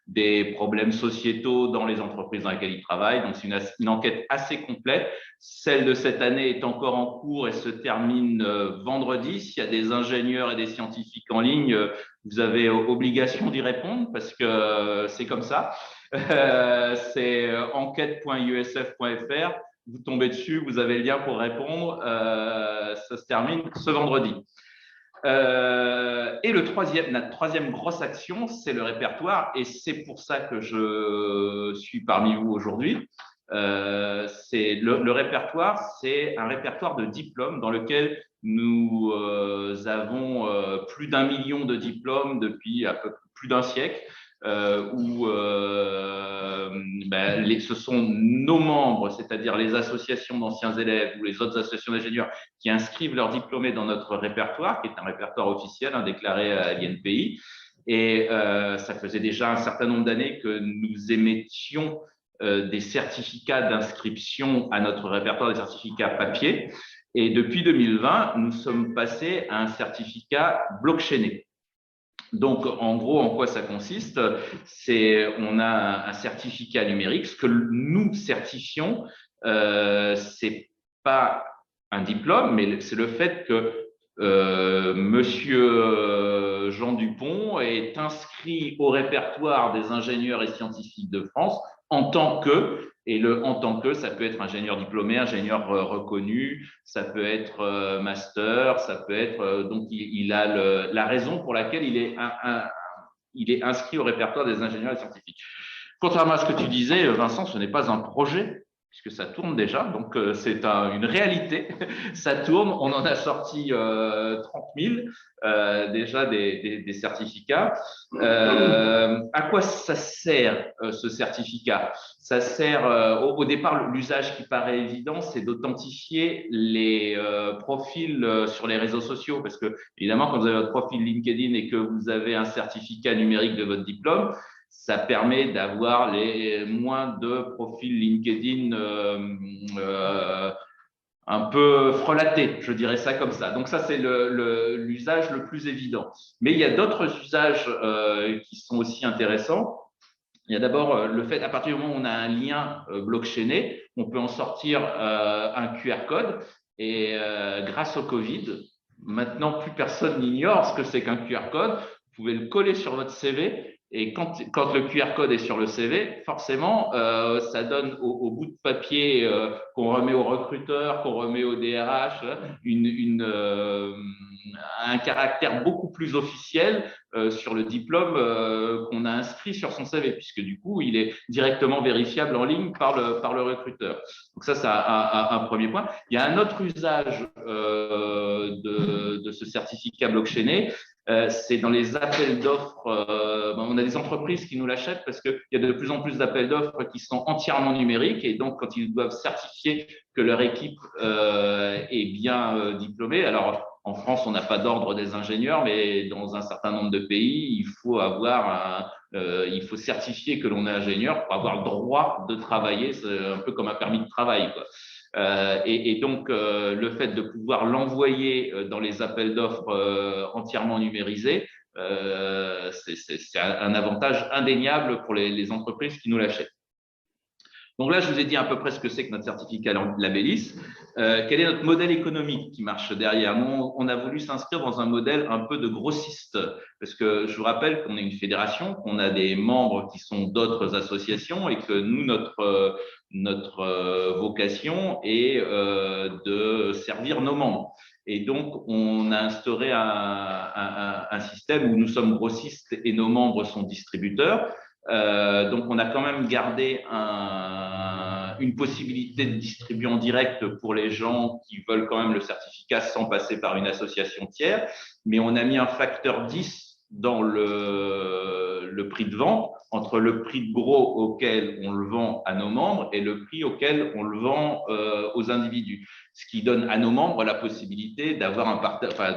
des problèmes sociétaux dans les entreprises dans lesquelles ils travaillent. Donc, c'est une enquête assez complète. Celle de cette année est encore en cours et se termine vendredi. S'il y a des ingénieurs et des scientifiques en ligne, vous avez obligation d'y répondre parce que c'est comme ça. C'est enquête.iesf.fr. vous tombez dessus, vous avez le lien pour répondre. Ça se termine ce vendredi. Et notre troisième grosse action, c'est le répertoire, et c'est pour ça que je suis parmi vous aujourd'hui. Le répertoire, c'est un répertoire de diplômes dans lequel nous avons plus d'1 million de diplômes depuis à peu plus d'un siècle, où ce sont nos membres, c'est-à-dire les associations d'anciens élèves ou les autres associations d'ingénieurs qui inscrivent leurs diplômés dans notre répertoire, qui est un répertoire officiel déclaré à l'INPI. Et ça faisait déjà un certain nombre d'années que nous émettions des certificats d'inscription à notre répertoire, des certificats papier. Et depuis 2020, nous sommes passés à un certificat blockchainé. Donc, en gros, en quoi ça consiste? On a un certificat numérique. Ce que nous certifions, c'est pas un diplôme, mais c'est le fait que Monsieur Jean Dupont est inscrit au répertoire des ingénieurs et scientifiques de France en tant que, et le en tant que, ça peut être ingénieur diplômé, ingénieur reconnu, ça peut être master, ça peut être… donc, il a la raison pour laquelle il est inscrit au répertoire des ingénieurs et scientifiques. Contrairement à ce que tu disais, Vincent, ce n'est pas un projet, puisque ça tourne déjà, donc c'est une réalité. Ça tourne, on en a sorti 30 000 déjà des certificats. À quoi ça sert ce certificat? Ça sert, au départ, l'usage qui paraît évident, c'est d'authentifier les profils sur les réseaux sociaux, parce que évidemment, quand vous avez votre profil LinkedIn et que vous avez un certificat numérique de votre diplôme, ça permet d'avoir les moins de profils LinkedIn un peu frelatés, je dirais ça comme ça. Donc ça, c'est l'usage le plus évident. Mais il y a d'autres usages qui sont aussi intéressants. Il y a d'abord le fait, à partir du moment où on a un lien blockchainé, on peut en sortir un QR code. Et grâce au Covid, maintenant, plus personne n'ignore ce que c'est qu'un QR code. Vous pouvez le coller sur votre CV. Et quand le QR code est sur le CV, forcément, ça donne au bout de papier qu'on remet au recruteur, qu'on remet au DRH, un caractère beaucoup plus officiel sur le diplôme qu'on a inscrit sur son CV, puisque du coup, il est directement vérifiable en ligne par le recruteur. Donc ça, c'est un premier point. Il y a un autre usage de ce certificat blockchainé. C'est dans les appels d'offres. On a des entreprises qui nous l'achètent parce qu'il y a de plus en plus d'appels d'offres qui sont entièrement numériques, et donc quand ils doivent certifier que leur équipe est bien diplômée. Alors en France, on n'a pas d'ordre des ingénieurs, mais dans un certain nombre de pays, il faut certifier que l'on est ingénieur pour avoir le droit de travailler. C'est un peu comme un permis de travail, quoi. Et donc, le fait de pouvoir l'envoyer dans les appels d'offres entièrement numérisés, c'est un avantage indéniable pour les entreprises qui nous l'achètent. Donc là, je vous ai dit à peu près ce que c'est que notre certificat Labellis. Quel est notre modèle économique qui marche derrière? Nous, on a voulu s'inscrire dans un modèle un peu de grossiste, parce que je vous rappelle qu'on est une fédération, qu'on a des membres qui sont d'autres associations, et que nous, notre vocation est de servir nos membres. Et donc, on a instauré un système où nous sommes grossistes et nos membres sont distributeurs. Donc, on a quand même gardé une possibilité de distribuer en direct pour les gens qui veulent quand même le certificat sans passer par une association tiers, mais on a mis un facteur 10 dans le prix de vente, entre le prix de gros auquel on le vend à nos membres et le prix auquel on le vend aux individus. Ce qui donne à nos membres la possibilité d'avoir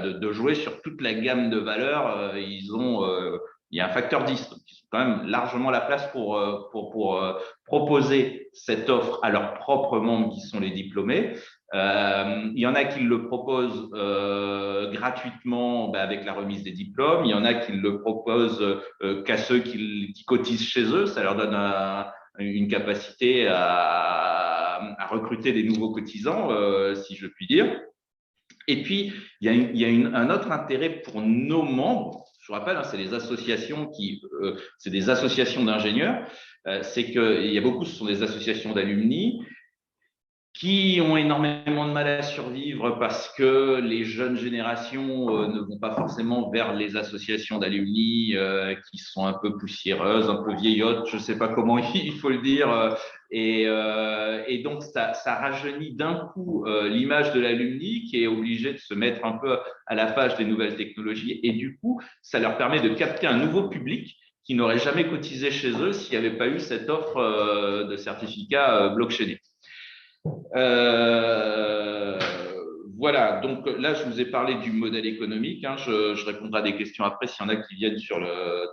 de jouer sur toute la gamme de valeurs. Il y a un facteur 10, donc ils ont quand même largement la place pour proposer cette offre à leurs propres membres qui sont les diplômés. Il y en a qui le proposent gratuitement avec la remise des diplômes. Il y en a qui le proposent qu'à ceux qui cotisent chez eux. Ça leur donne une capacité à recruter des nouveaux cotisants, si je puis dire. Et puis, il y a un autre intérêt pour nos membres. Je vous rappelle, c'est les associations c'est des associations d'ingénieurs. C'est qu'il y a beaucoup, ce sont des associations d'alumni. qui ont énormément de mal à survivre parce que les jeunes générations ne vont pas forcément vers les associations d'alumni qui sont un peu poussiéreuses, un peu vieillottes, je ne sais pas comment il faut le dire. Et donc, ça rajeunit d'un coup l'image de l'alumni qui est obligé de se mettre un peu à la page des nouvelles technologies. Et du coup, ça leur permet de capter un nouveau public qui n'aurait jamais cotisé chez eux s'il n'y avait pas eu cette offre de certificat blockchainé. Euh, voilà, donc là, je vous ai parlé du modèle économique. Hein, je répondrai à des questions après s'il y en a qui viennent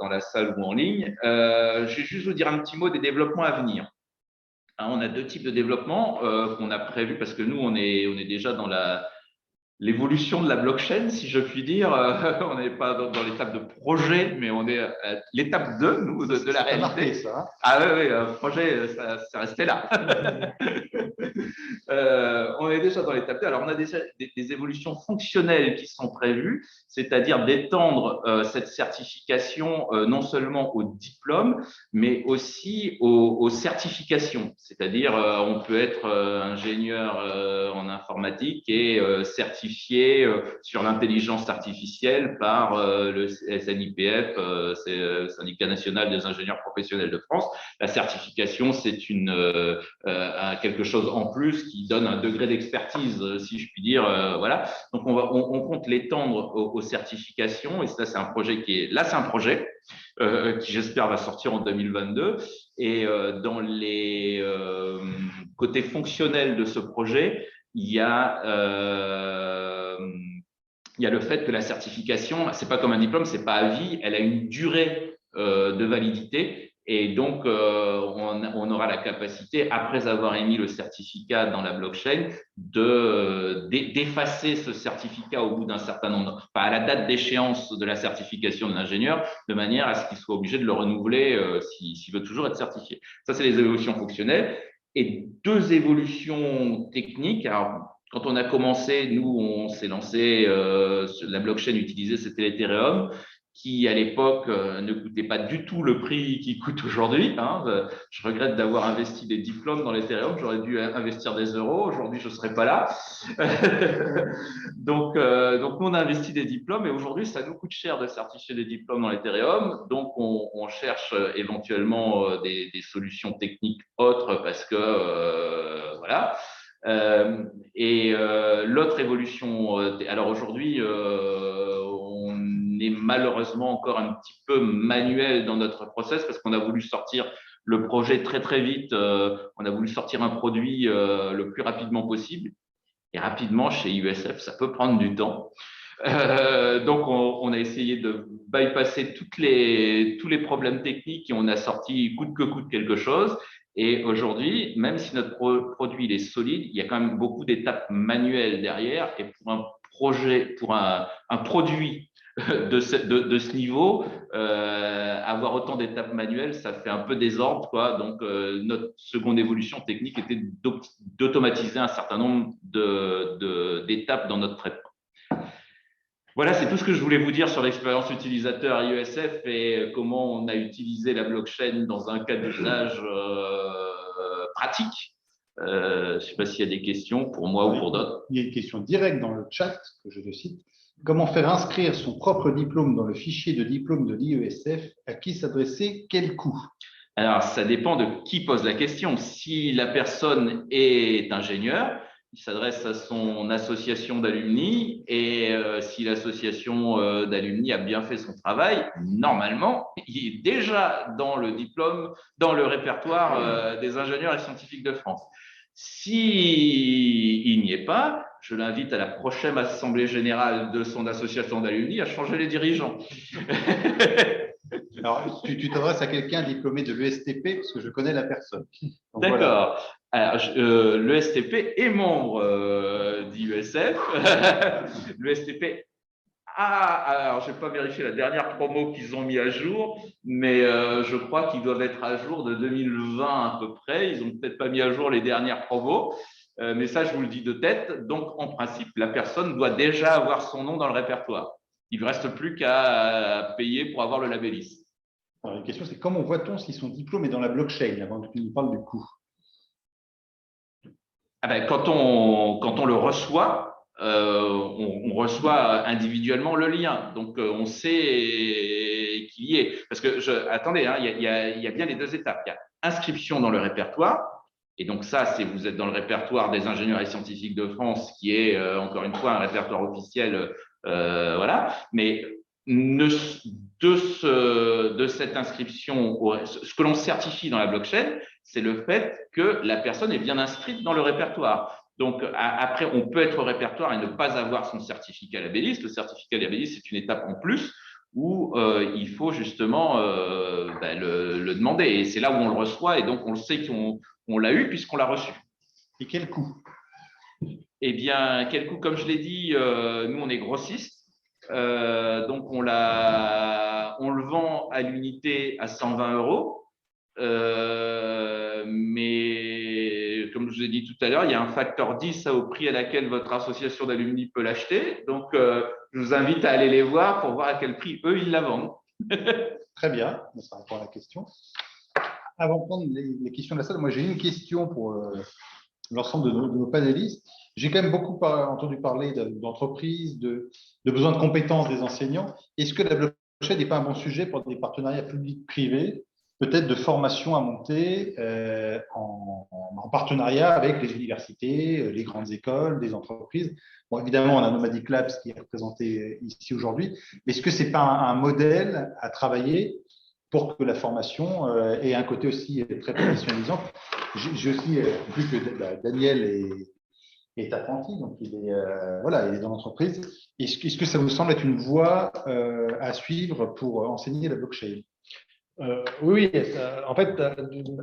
dans la salle ou en ligne. Je vais juste vous dire un petit mot des développements à venir. Hein, on a deux types de développement qu'on a prévus parce que nous, on est déjà dans l'évolution de la blockchain, si je puis dire. On n'est pas dans l'étape de projet, mais on est à l'étape 2, nous, de la réalité. Marqué, ça, hein. Ah oui, projet, ça restait là. On est déjà dans l'étape 2. Alors, on a des évolutions fonctionnelles qui sont prévues, c'est-à-dire d'étendre cette certification non seulement aux diplômes, mais aussi aux certifications. C'est-à-dire, on peut être ingénieur en informatique et certifié sur l'intelligence artificielle par le SNIPF, c'est le Syndicat national des ingénieurs professionnels de France. La certification, c'est quelque chose en plus qui donne un degré d'expertise, si je puis dire. Voilà. Donc, on compte l'étendre aux certifications. Et ça, c'est un projet c'est un projet qui, j'espère, va sortir en 2022. Et dans les côtés fonctionnels de ce projet, il y a le fait que la certification, c'est pas comme un diplôme, c'est pas à vie, elle a une durée de validité. Et donc, on aura la capacité, après avoir émis le certificat dans la blockchain, d'effacer ce certificat au bout d'un certain nombre, à la date d'échéance de la certification de l'ingénieur, de manière à ce qu'il soit obligé de le renouveler s'il veut toujours être certifié. Ça, c'est les évolutions fonctionnelles. Et deux évolutions techniques. Alors, quand on a commencé, nous, on s'est lancé, la blockchain utilisée, c'était l'Ethereum, qui à l'époque ne coûtait pas du tout le prix qu'il coûte aujourd'hui. Hein. Je regrette d'avoir investi des diplômes dans l'Ethereum, j'aurais dû investir des euros, aujourd'hui je ne serais pas là. donc, nous, on a investi des diplômes et aujourd'hui, ça nous coûte cher de certifier des diplômes dans l'Ethereum. Donc, on cherche éventuellement des solutions techniques autres parce que, voilà. L'autre évolution, alors aujourd'hui, on est malheureusement encore un petit peu manuel dans notre process parce qu'on a voulu sortir le projet très très vite. On a voulu sortir un produit le plus rapidement possible. Et rapidement, chez USF, ça peut prendre du temps. Donc, on a essayé de bypasser tous les problèmes techniques et on a sorti coûte que coûte quelque chose. Et aujourd'hui, même si notre produit il est solide, il y a quand même beaucoup d'étapes manuelles derrière. Et pour un projet, pour un produit de ce niveau, avoir autant d'étapes manuelles, ça fait un peu désordre, quoi. Donc, notre seconde évolution technique était d'automatiser un certain nombre d'étapes dans notre traitement. Voilà, c'est tout ce que je voulais vous dire sur l'expérience utilisateur à IESF et comment on a utilisé la blockchain dans un cas d'usage pratique. Je ne sais pas s'il y a des questions pour moi ou pour d'autres. Il y a une question directe dans le chat que je cite. Comment faire inscrire son propre diplôme dans le fichier de diplôme de l'IESF? À qui s'adresser? Quel coût? Alors, ça dépend de qui pose la question. Si la personne est ingénieur, il s'adresse à son association d'alumni et si l'association d'alumni a bien fait son travail, normalement, il est déjà dans le diplôme, dans le répertoire des ingénieurs et scientifiques de France. S'il n'y est pas, je l'invite à la prochaine assemblée générale de son association d'alumni à changer les dirigeants. Alors, tu t'adresses à quelqu'un diplômé de l'ESTP parce que je connais la personne. D'accord. Voilà. L'ESTP est membre d'IESF. L'ESTP alors je n'ai pas vérifié la dernière promo qu'ils ont mis à jour, mais je crois qu'ils doivent être à jour de 2020 à peu près. Ils n'ont peut-être pas mis à jour les dernières promos, mais ça, je vous le dis de tête. Donc, en principe, la personne doit déjà avoir son nom dans le répertoire. Il ne reste plus qu'à payer pour avoir le labellis. Alors, la question, c'est comment voit-on si son diplôme est dans la blockchain avant que tu nous parles du coût? Quand on le reçoit, on reçoit individuellement le lien. Donc, on sait qu'il y est. Parce que, attendez, hein, il y a bien les deux étapes. Il y a inscription dans le répertoire. Et donc, ça, vous êtes dans le répertoire des ingénieurs et scientifiques de France, qui est, encore une fois, un répertoire officiel. Voilà. Mais de cette inscription, ce que l'on certifie dans la blockchain, c'est le fait que la personne est bien inscrite dans le répertoire. Donc, après, on peut être au répertoire et ne pas avoir son certificat labelliste. Le certificat labelliste, c'est une étape en plus où il faut justement le demander. Et c'est là où on le reçoit et donc on le sait qu'on l'a eu puisqu'on l'a reçu. Et quel coût? Eh bien, quel coût? Comme je l'ai dit, nous, on est grossiste. Donc, on le vend à l'unité à 120 €. Mais comme je vous ai dit tout à l'heure, il y a un facteur 10 au prix à laquelle votre association d'alumni peut l'acheter. Donc, je vous invite à aller les voir pour voir à quel prix eux, ils la vendent. Très bien, ça répond à la question. Avant de prendre les questions de la salle, moi j'ai une question pour l'ensemble de nos panélistes. J'ai quand même beaucoup entendu parler d'entreprises, de besoins de compétences des enseignants. Est-ce que la blockchain n'est pas un bon sujet pour des partenariats publics-privés, peut-être de formation à monter en partenariat avec les universités, les grandes écoles, des entreprises? Bon, évidemment, on a Nomadic Labs qui est représenté ici aujourd'hui, mais est-ce que ce n'est pas un modèle à travailler pour que la formation ait un côté aussi très professionnalisant? J'ai aussi vu que Daniel est apprenti, donc il est dans l'entreprise. Est-ce que ça vous semble être une voie à suivre pour enseigner la blockchain? Oui, en fait,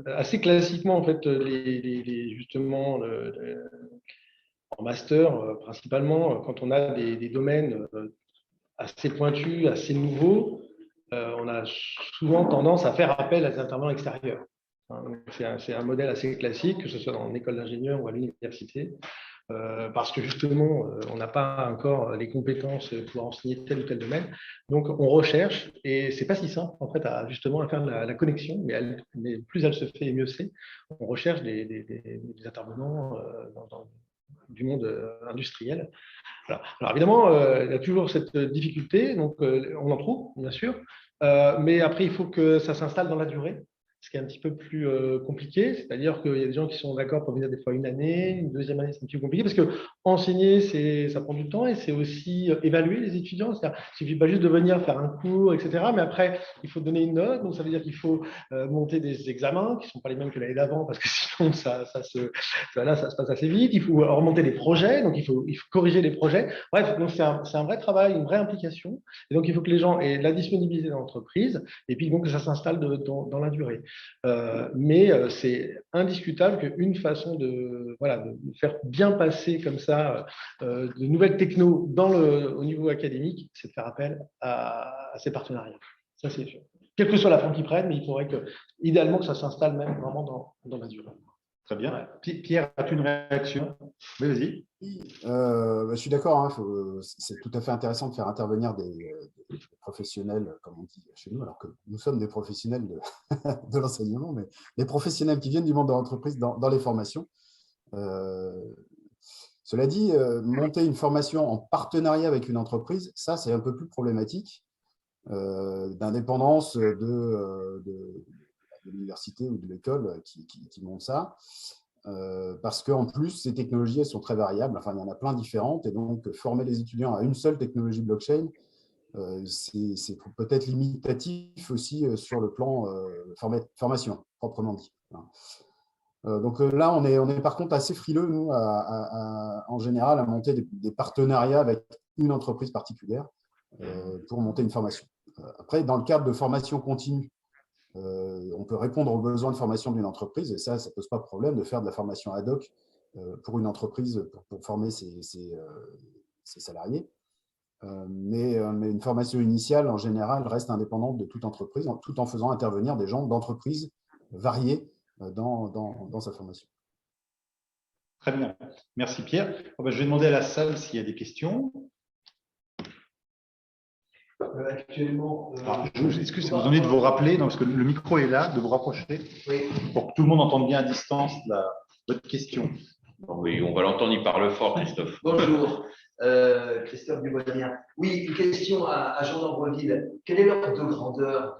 assez classiquement, en fait, justement, en master, principalement, quand on a des domaines assez pointus, assez nouveaux, on a souvent tendance à faire appel à des intervenants extérieurs. C'est un modèle assez classique, que ce soit dans l'école d'ingénieur ou à l'université, parce que justement, on n'a pas encore les compétences pour enseigner tel ou tel domaine. Donc, on recherche, et c'est pas si simple, en fait, justement à faire la connexion, mais plus elle se fait, mieux c'est. On recherche des intervenants du monde industriel. Alors évidemment, il y a toujours cette difficulté, donc on en trouve, bien sûr, mais après, il faut que ça s'installe dans la durée, ce qui est un petit peu plus compliqué, c'est-à-dire qu'il y a des gens qui sont d'accord pour venir des fois une année, une deuxième année, c'est un petit peu compliqué, parce que enseigner, ça prend du temps, et c'est aussi évaluer les étudiants, c'est-à-dire il ne suffit pas juste de venir faire un cours, etc., mais après, il faut donner une note, donc ça veut dire qu'il faut monter des examens qui ne sont pas les mêmes que l'année d'avant, parce que sinon, ça se passe assez vite, il faut remonter les projets, donc il faut corriger les projets, bref, donc c'est un vrai travail, une vraie implication, et donc il faut que les gens aient de la disponibilité dans l'entreprise, et puis donc que ça s'installe dans la durée. Mais c'est indiscutable qu'une façon de faire bien passer comme ça de nouvelles technos au niveau académique, c'est de faire appel à ces partenariats. Ça, c'est sûr. Quelle que soit la forme qu'ils prennent, mais il faudrait idéalement que ça s'installe même vraiment dans la durée. Très bien. Ouais. Pierre, as-tu une réaction? Oui, vas-y. Je suis d'accord, hein, c'est tout à fait intéressant de faire intervenir des professionnels, comme on dit chez nous, alors que nous sommes des professionnels de l'enseignement, mais des professionnels qui viennent du monde de l'entreprise dans les formations. Cela dit, monter une formation en partenariat avec une entreprise, ça, c'est un peu plus problématique, d'indépendance de l'université ou de l'école qui monte ça. Parce qu'en plus, ces technologies, elles sont très variables. Enfin, il y en a plein différentes. Et donc, former les étudiants à une seule technologie blockchain, c'est peut-être limitatif aussi sur le plan formation, proprement dit. Donc là, on est par contre assez frileux, nous, en général, à monter des partenariats avec une entreprise particulière pour monter une formation. Après, dans le cadre de formation continue, on peut répondre aux besoins de formation d'une entreprise, et ça ne pose pas de problème de faire de la formation ad hoc pour une entreprise pour former ses salariés. Mais une formation initiale, en général, reste indépendante de toute entreprise, tout en faisant intervenir des gens d'entreprises variées dans sa formation. Très bien. Merci Pierre. Je vais demander à la salle s'il y a des questions. Actuellement, est-ce que ça vous envie de vous rappeler, parce que le micro est là, de vous rapprocher, oui, pour que tout le monde entende bien à distance votre question. Oui, on va l'entendre, il parle fort, Christophe. Bonjour, Christophe Dubonien. Oui, une question à Jean d'Ambreville. Quel est l'ordre de grandeur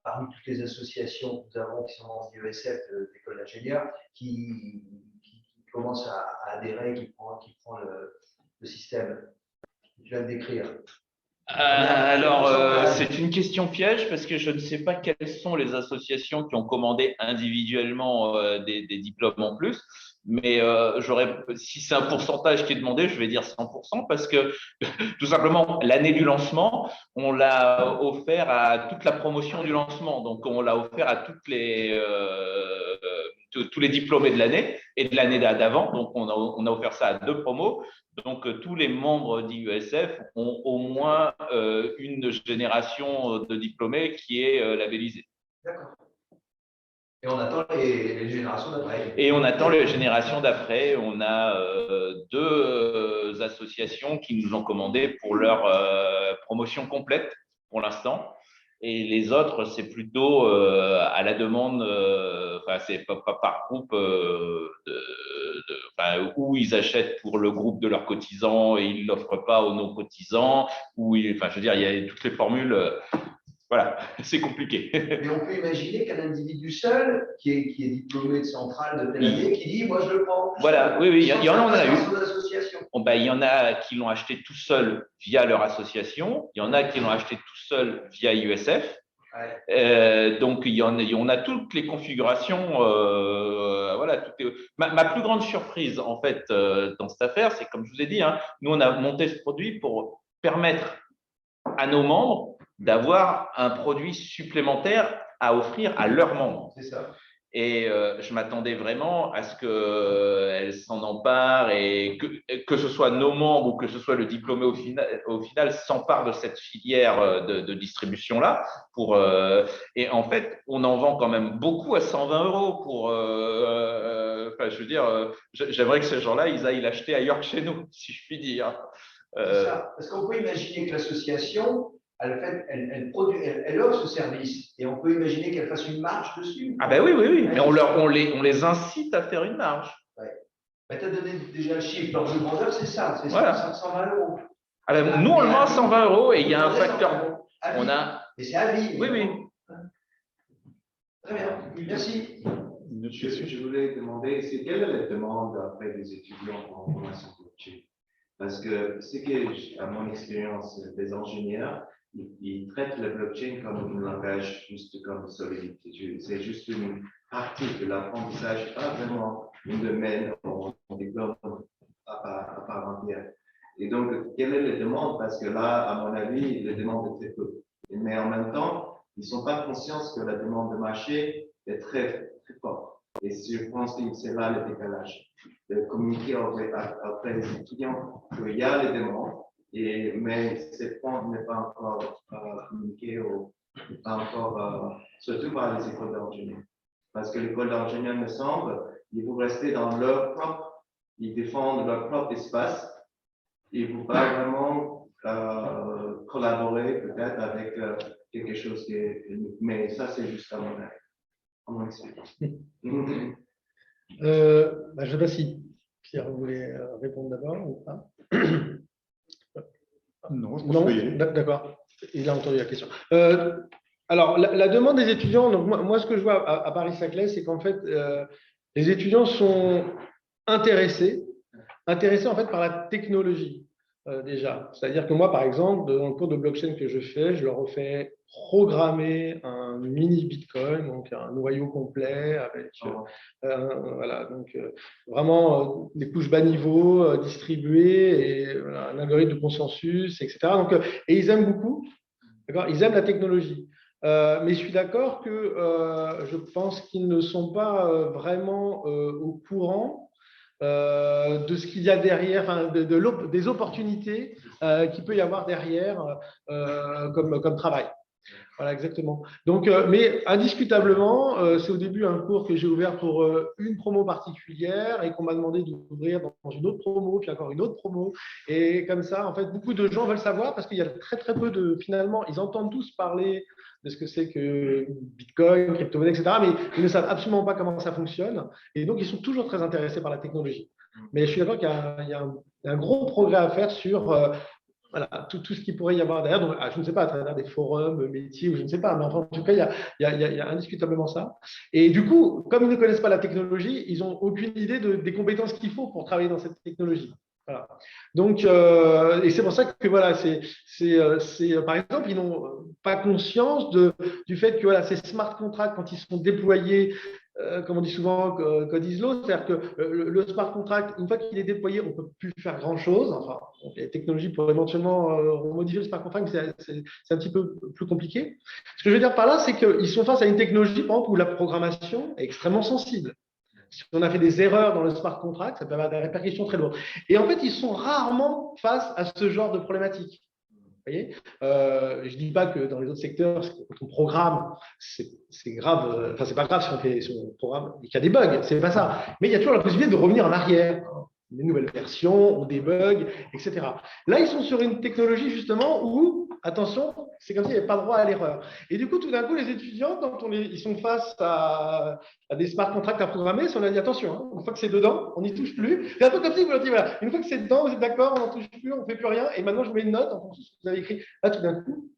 parmi toutes les associations que nous avons qui sont dans l'IESF, l'école d'ingénieurs, qui commencent à adhérer, qui prend le système que tu viens de décrire? C'est une question piège parce que je ne sais pas quelles sont les associations qui ont commandé individuellement des diplômes en plus. Mais si c'est un pourcentage qui est demandé, je vais dire 100% parce que tout simplement, l'année du lancement, on l'a offert à toute la promotion du lancement. Donc, on l'a offert à tous les diplômés de l'année et de l'année d'avant. Donc, on a offert ça à 2 promos. Donc, tous les membres d'IESF ont au moins une génération de diplômés qui est labellisée. D'accord. Et on attend les générations d'après. Et on attend les générations d'après. On a 2 associations qui nous ont commandé pour leur promotion complète pour l'instant. Et les autres, c'est plutôt à la demande, c'est pas par groupe, où ils achètent pour le groupe de leurs cotisants et ils ne l'offrent pas aux non-cotisants. Je veux dire, il y a toutes les formules. Voilà, c'est compliqué. Mais on peut imaginer qu'un individu seul, qui est diplômé de centrale de telle année, qui dit « moi je le prends ». Voilà, oui, il y en a eu. Il y en a qui l'ont acheté tout seul via leur association. Il y en a qui l'ont acheté tout seul via IESF. Ouais. Donc, on a toutes les configurations. Voilà, ma plus grande surprise, en fait, dans cette affaire, c'est comme je vous ai dit, nous, on a monté ce produit pour permettre à nos membres d'avoir un produit supplémentaire à offrir à leurs membres. C'est ça. Et je m'attendais vraiment à ce qu'elles s'en emparent et que ce soit nos membres ou que ce soit le diplômé au final s'empare de cette filière de distribution-là. Et en fait, on en vend quand même beaucoup à 120 € je veux dire, j'aimerais que ces gens-là, ils aillent l'acheter ailleurs que chez nous, si je puis dire. C'est ça. Parce qu'on peut imaginer que l'association, elle offre ce service et on peut imaginer qu'elle fasse une marge dessus. Ah ben oui. Mais on les incite à faire une marge. Ouais. Ben, tu as donné déjà le chiffre. L'ordre de grandeur, c'est ça, c'est voilà. 120 €. Ah ben, nous, on le vend à 120 € et il y a un facteur. Mais c'est à vie. Oui. Très bien, merci. Je voulais demander, c'est quelle est la demande après des étudiants en formation blockchain? Parce que c'est que, à mon expérience, des ingénieurs, ils traitent le blockchain comme un langage juste comme Solidity. C'est juste une partie de l'apprentissage, pas vraiment un domaine en diplôme à part entière. Et donc, quelle est la demande? Parce que là, à mon avis, la demande est très peu. Mais en même temps, ils ne sont pas conscients que la demande de marché est très, très forte. Et je pense que c'est là le décalage. De communiquer auprès des étudiants qu'il y a les demandes, mais cette demande n'est pas encore communiquée, surtout par les écoles d'ingénieurs. Parce que l'école d'ingénieurs, me semble, ils vont rester dans leur propre, ils défendent leur propre espace, ils ne vont pas vraiment collaborer peut-être avec quelque chose qui est unique. Mais ça, c'est juste à mon expérience. Je ne sais pas si Pierre voulait répondre d'abord ou pas. Non, je pense que d'accord. Il a entendu la question. Alors, la demande des étudiants, donc moi, ce que je vois à Paris-Saclay, c'est qu'en fait, les étudiants sont intéressés en fait par la technologie déjà. C'est-à-dire que moi, par exemple, dans le cours de blockchain que je fais, je leur fais programmer un mini Bitcoin, donc un noyau complet avec voilà, donc vraiment des couches bas niveau distribuées et voilà, un algorithme de consensus, etc. Donc, et ils aiment beaucoup, d'accord, ils aiment la technologie. Mais je suis d'accord que je pense qu'ils ne sont pas vraiment au courant de ce qu'il y a derrière, des opportunités qu'il peut y avoir derrière comme travail. Voilà, exactement. Donc, mais indiscutablement, c'est au début un cours que j'ai ouvert pour une promo particulière et qu'on m'a demandé d'ouvrir dans une autre promo, puis encore une autre promo. Et comme ça, en fait, beaucoup de gens veulent savoir parce qu'il y a très, très peu de… Finalement, ils entendent tous parler de ce que c'est que Bitcoin, crypto-monnaie, etc. Mais ils ne savent absolument pas comment ça fonctionne. Et donc, ils sont toujours très intéressés par la technologie. Mais je suis d'accord qu'il y a un gros progrès à faire sur… voilà, tout ce qu'il pourrait y avoir derrière. Donc, je ne sais pas, à travers des forums, métiers, ou je ne sais pas, mais enfin, en tout cas, il y a indiscutablement ça. Et du coup, comme ils ne connaissent pas la technologie, ils n'ont aucune idée des compétences qu'il faut pour travailler dans cette technologie. Voilà. Donc, et c'est pour ça que, voilà, par exemple, ils n'ont pas conscience du fait que voilà, ces smart contracts, quand ils sont déployés, comme on dit souvent, code is law, c'est-à-dire que le smart contract, une fois qu'il est déployé, on ne peut plus faire grand-chose. Enfin, il y a des technologies pour éventuellement modifier le smart contract, mais c'est un petit peu plus compliqué. Ce que je veux dire par là, c'est qu'ils sont face à une technologie, par exemple, où la programmation est extrêmement sensible. Si on a fait des erreurs dans le smart contract, ça peut avoir des répercussions très lourdes. Et en fait, ils sont rarement face à ce genre de problématiques. Vous voyez, je ne dis pas que dans les autres secteurs, quand on programme, c'est grave. Enfin, c'est pas grave si on programme et qu'il y a des bugs, c'est pas ça. Mais il y a toujours la possibilité de revenir en arrière. Des nouvelles versions, on débug, etc. Là, ils sont sur une technologie justement où, attention, c'est comme s'il n'y avait pas droit à l'erreur. Et du coup, tout d'un coup, les étudiants, quand ils sont face à des smart contracts à programmer, on a dit attention, hein, une fois que c'est dedans, on n'y touche plus. C'est un peu comme si vous leur dites voilà, une fois que c'est dedans, vous êtes d'accord, on n'en touche plus, on ne fait plus rien. Et maintenant, je mets une note en fonction de ce que vous avez écrit. Là, tout d'un coup,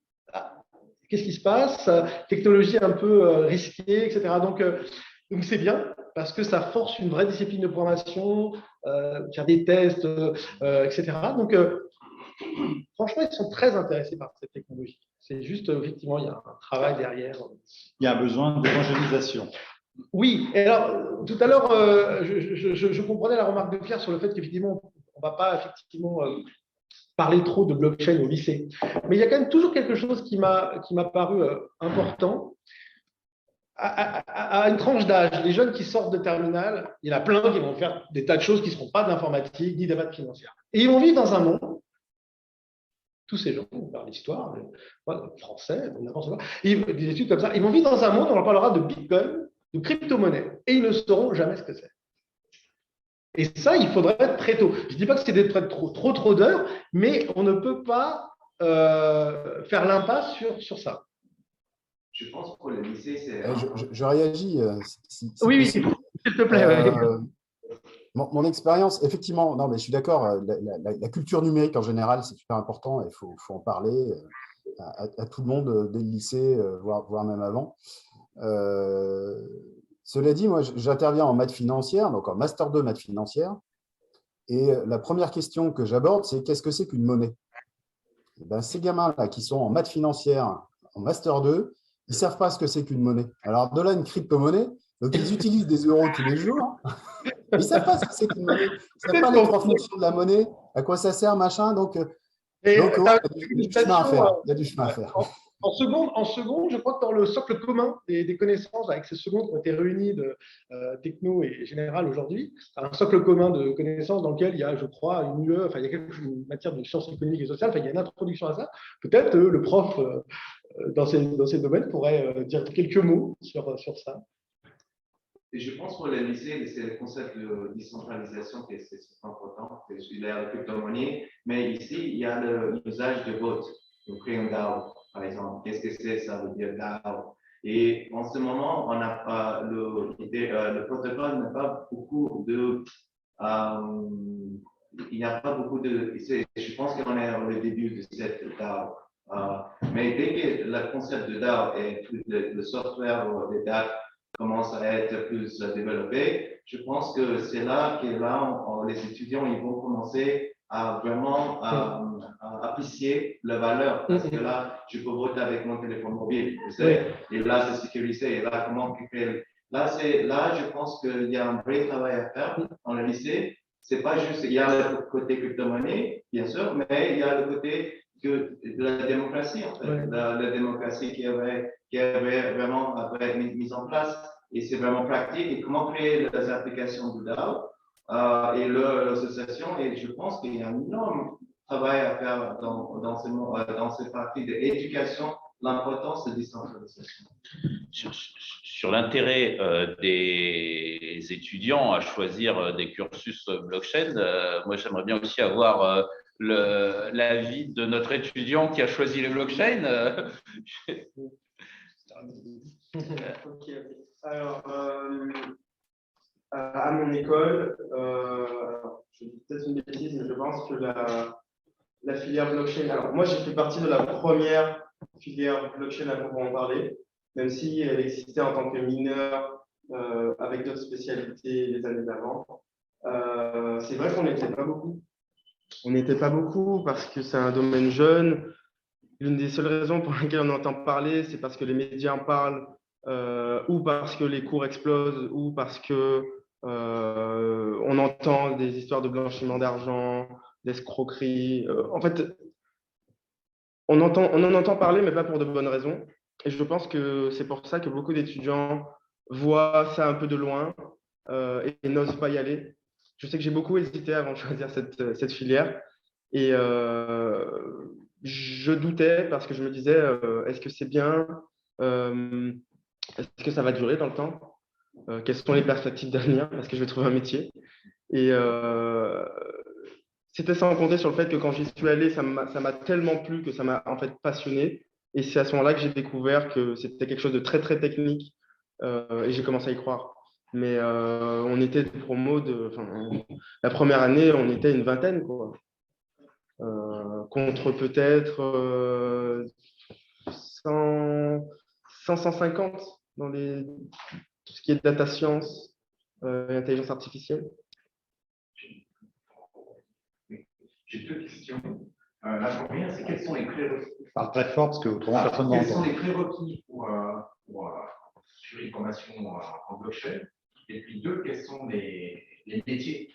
qu'est-ce qui se passe? Technologie un peu risquée, etc. Donc c'est bien parce que ça force une vraie discipline de programmation, faire des tests, etc. Donc, franchement, ils sont très intéressés par cette technologie. C'est juste, effectivement, il y a un travail derrière. Il y a un besoin d'évangélisation. Oui, et alors, tout à l'heure, je comprenais la remarque de Pierre sur le fait qu'effectivement, on ne va pas effectivement parler trop de blockchain au lycée. Mais il y a quand même toujours quelque chose qui m'a paru important. À une tranche d'âge, les jeunes qui sortent de terminale, il y en a plein qui vont faire des tas de choses qui ne seront pas d'informatique ni de financière. Et ils vont vivre dans un monde, tous ces gens, on parle d'histoire, français, n'importe quoi, des études comme ça, ils vont vivre dans un monde où on leur parlera de Bitcoin, de crypto-monnaie, et ils ne sauront jamais ce que c'est. Et ça, il faudrait être très tôt. Je ne dis pas que c'est d'être trop d'heures, mais on ne peut pas faire l'impasse sur ça. Je pense que pour le lycée, c'est… Je réagis. Oui, s'il te plaît. Mon expérience, effectivement, non, mais je suis d'accord, la culture numérique en général, c'est super important et il faut en parler à tout le monde dès le lycée, voire même avant. Cela dit, moi, j'interviens en maths financière, donc en Master 2 maths financière, et la première question que j'aborde, c'est qu'est-ce que c'est qu'une monnaie? Et ben, ces gamins-là qui sont en maths financière, en Master 2, ils ne savent pas ce que c'est qu'une monnaie. Alors, de là, une crypto-monnaie, donc ils utilisent des euros tous les jours. Ils ne savent pas ce que c'est qu'une monnaie. Ils ne savent pas les trois fonctions de la monnaie, à quoi ça sert, machin. Donc il y a du chemin à faire. Il y a du chemin à faire. En seconde, je crois que dans le socle commun des connaissances, avec ces secondes qui ont été réunies de techno et général aujourd'hui, un socle commun de connaissances dans lequel il y a, je crois, une UE, enfin, il y a une matière de sciences économiques et sociales, enfin, il y a une introduction à ça. Peut-être le prof dans ces domaines pourrait dire quelques mots sur ça. Et je pense pour le lycée, c'est le concept de décentralisation qui est super important. Il y a la crypto-monnaie, mais ici, il y a l'usage de vote. Donc, créer un DAO, par exemple. Qu'est-ce que c'est? Ça veut dire DAO. Et en ce moment, on n'a pas le protocole n'a pas beaucoup de. Il n'y a pas beaucoup de. Je pense qu'on est au début de cette DAO. Mais dès que le concept de DAO et le software de DAO commence à être plus développé, je pense que c'est là que les étudiants ils vont commencer à vraiment apprécier la valeur. Parce que là, je peux voter avec mon téléphone mobile, tu sais, et là, c'est sécurisé. Et là, comment créer. Là, je pense qu'il y a un vrai travail à faire dans le lycée. C'est pas juste, il y a le côté crypto-monnaie, bien sûr, mais il y a le côté de la démocratie, en fait. La démocratie qui avait vraiment mise en place. Et c'est vraiment pratique. Et comment créer les applications de DAO et l'association. Et je pense qu'il y a un énorme travail à faire dans ces parties d'éducation l'importance de décentralisation. Sur l'intérêt des étudiants à choisir des cursus blockchain, moi j'aimerais bien aussi avoir l'avis de notre étudiant qui a choisi les blockchains. Ok. Alors, à mon école, je dis peut-être une bêtise, mais je pense que la filière blockchain. Alors, moi, j'ai fait partie de la première filière blockchain à proprement parler, même si elle existait en tant que mineur avec d'autres spécialités les années d'avant. C'est vrai qu'on n'était pas beaucoup. On n'était pas beaucoup parce que c'est un domaine jeune. L'une des seules raisons pour lesquelles on entend parler, c'est parce que les médias en parlent, ou parce que les cours explosent, ou parce que on entend des histoires de blanchiment d'argent, d'escroquerie. En fait, on en entend parler, mais pas pour de bonnes raisons. Et je pense que c'est pour ça que beaucoup d'étudiants voient ça un peu de loin et n'osent pas y aller. Je sais que j'ai beaucoup hésité avant de choisir cette filière. Et je doutais parce que je me disais, est-ce que c'est bien? Est-ce que ça va durer dans le temps? Quelles sont les perspectives d'avenir? Est-ce que je vais trouver un métier? Et c'était sans compter sur le fait que quand j'y suis allé, ça m'a tellement plu que ça m'a en fait passionné. Et c'est à ce moment-là que j'ai découvert que c'était quelque chose de très, très technique. Et j'ai commencé à y croire. Mais on était des promos la première année, on était une vingtaine, quoi. Contre peut-être 150 dans tout ce qui est data science et intelligence artificielle. J'ai deux questions. La première, c'est quels sont les prérequis? Parle très fort parce que autrement personne Quels sont n'entend. les prérequis pour suivre une formation en blockchain? Et puis deux, quels sont les métiers?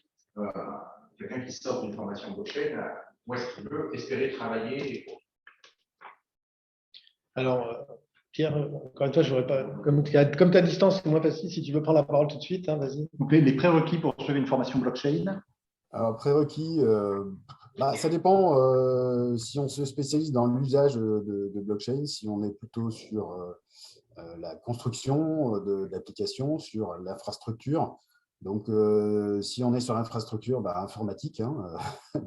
Quelqu'un qui sort d'une formation blockchain, où est-ce qu'il veut espérer travailler? Alors, Pierre, encore une fois, j'aurais pas, comme tu as distance, c'est moins facile. Si tu veux prendre la parole tout de suite, hein, vas-y. Donc, les prérequis pour suivre une formation blockchain. Alors, prérequis, ça dépend si on se spécialise dans l'usage de blockchain, si on est plutôt sur la construction d'applications, sur l'infrastructure. Donc, si on est sur l'infrastructure, informatique, hein,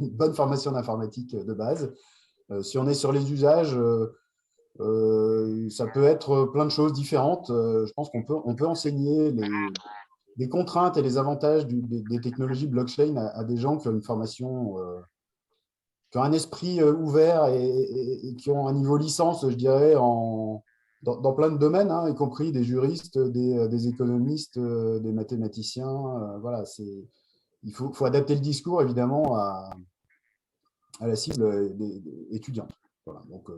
une bonne formation d'informatique de base. Si on est sur les usages, ça peut être plein de choses différentes. Je pense qu'on peut enseigner les contraintes et les avantages des technologies blockchain à des gens qui ont une formation, qui ont un esprit ouvert et qui ont un niveau licence, je dirais, dans plein de domaines, hein, y compris des juristes, des économistes, des mathématiciens. Voilà, il faut adapter le discours, évidemment, à la cible des étudiantes. Voilà, donc,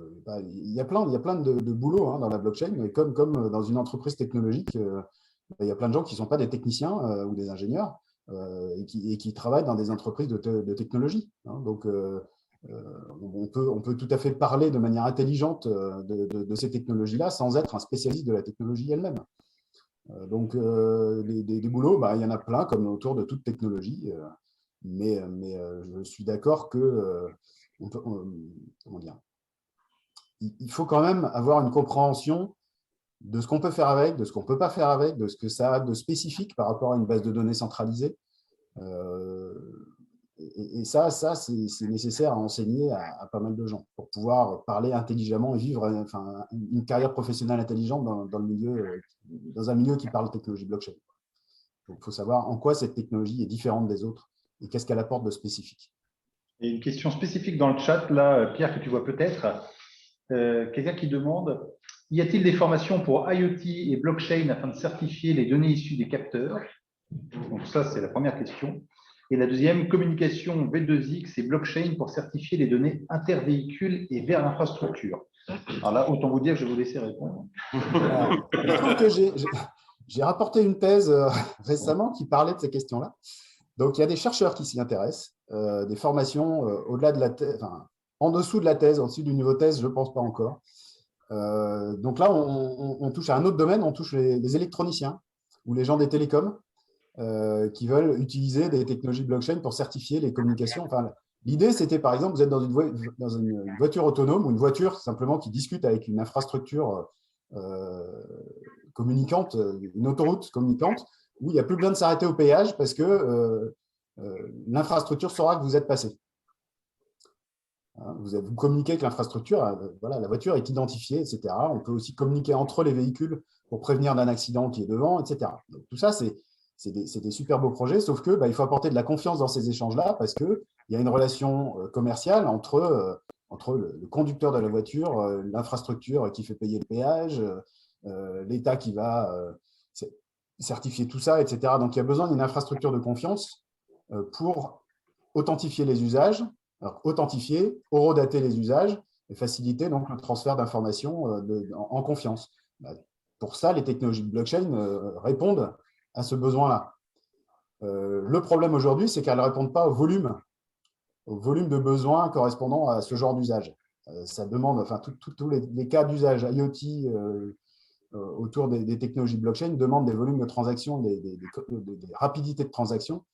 il y a plein de boulot, hein, dans la blockchain, mais comme dans une entreprise technologique, il y a plein de gens qui ne sont pas des techniciens ou des ingénieurs et qui travaillent dans des entreprises de technologie. Hein. Donc, on peut tout à fait parler de manière intelligente de ces technologies-là sans être un spécialiste de la technologie elle-même. Donc, des boulots, il y en a plein, comme autour de toute technologie. Mais je suis d'accord que comment dire, il faut quand même avoir une compréhension de ce qu'on peut faire avec, de ce qu'on ne peut pas faire avec, de ce que ça a de spécifique par rapport à une base de données centralisée. Et ça c'est nécessaire à enseigner à pas mal de gens pour pouvoir parler intelligemment et vivre une carrière professionnelle intelligente dans un milieu qui parle de technologie blockchain. Donc, il faut savoir en quoi cette technologie est différente des autres et qu'est-ce qu'elle apporte de spécifique. Et une question spécifique dans le chat, là, Pierre, que tu vois peut-être. Quelqu'un qui demande: y a-t-il des formations pour IoT et blockchain afin de certifier les données issues des capteurs? Donc ça, c'est la première question. Et la deuxième, communication V2X et blockchain pour certifier les données intervéhicules et vers l'infrastructure. Alors là, autant vous dire que je vais vous laisser répondre. Je trouve que j'ai rapporté une thèse récemment qui parlait de ces questions-là. Donc, il y a des chercheurs qui s'y intéressent, des formations au-delà de la thèse, en dessous de la thèse, en dessous du niveau thèse, je ne pense pas encore. Donc là, on touche à un autre domaine, on touche les électroniciens ou les gens des télécoms qui veulent utiliser des technologies blockchain pour certifier les communications, L'idée, c'était par exemple, vous êtes dans une voiture autonome ou une voiture simplement qui discute avec une infrastructure communicante, une autoroute communicante, où il n'y a plus besoin de s'arrêter au péage parce que l'infrastructure saura que vous êtes passé. Vous communiquez avec l'infrastructure, voilà, la voiture est identifiée, etc. On peut aussi communiquer entre les véhicules pour prévenir d'un accident qui est devant, etc. Donc, tout ça, c'est des super beaux projets, sauf que il faut apporter de la confiance dans ces échanges-là parce qu'il y a une relation commerciale entre le conducteur de la voiture, l'infrastructure qui fait payer le péage, l'État qui va certifier tout ça, etc. Donc, il y a besoin d'une infrastructure de confiance pour authentifier les usages. Alors, authentifier, horodater les usages et faciliter donc le transfert d'informations en confiance. Pour ça, les technologies de blockchain répondent à ce besoin-là. Le problème aujourd'hui, c'est qu'elles ne répondent pas au volume de besoins correspondant à ce genre d'usage. Ça demande, enfin, tous les cas d'usage IoT autour des technologies blockchain demandent des volumes de transactions, des rapidités de transactions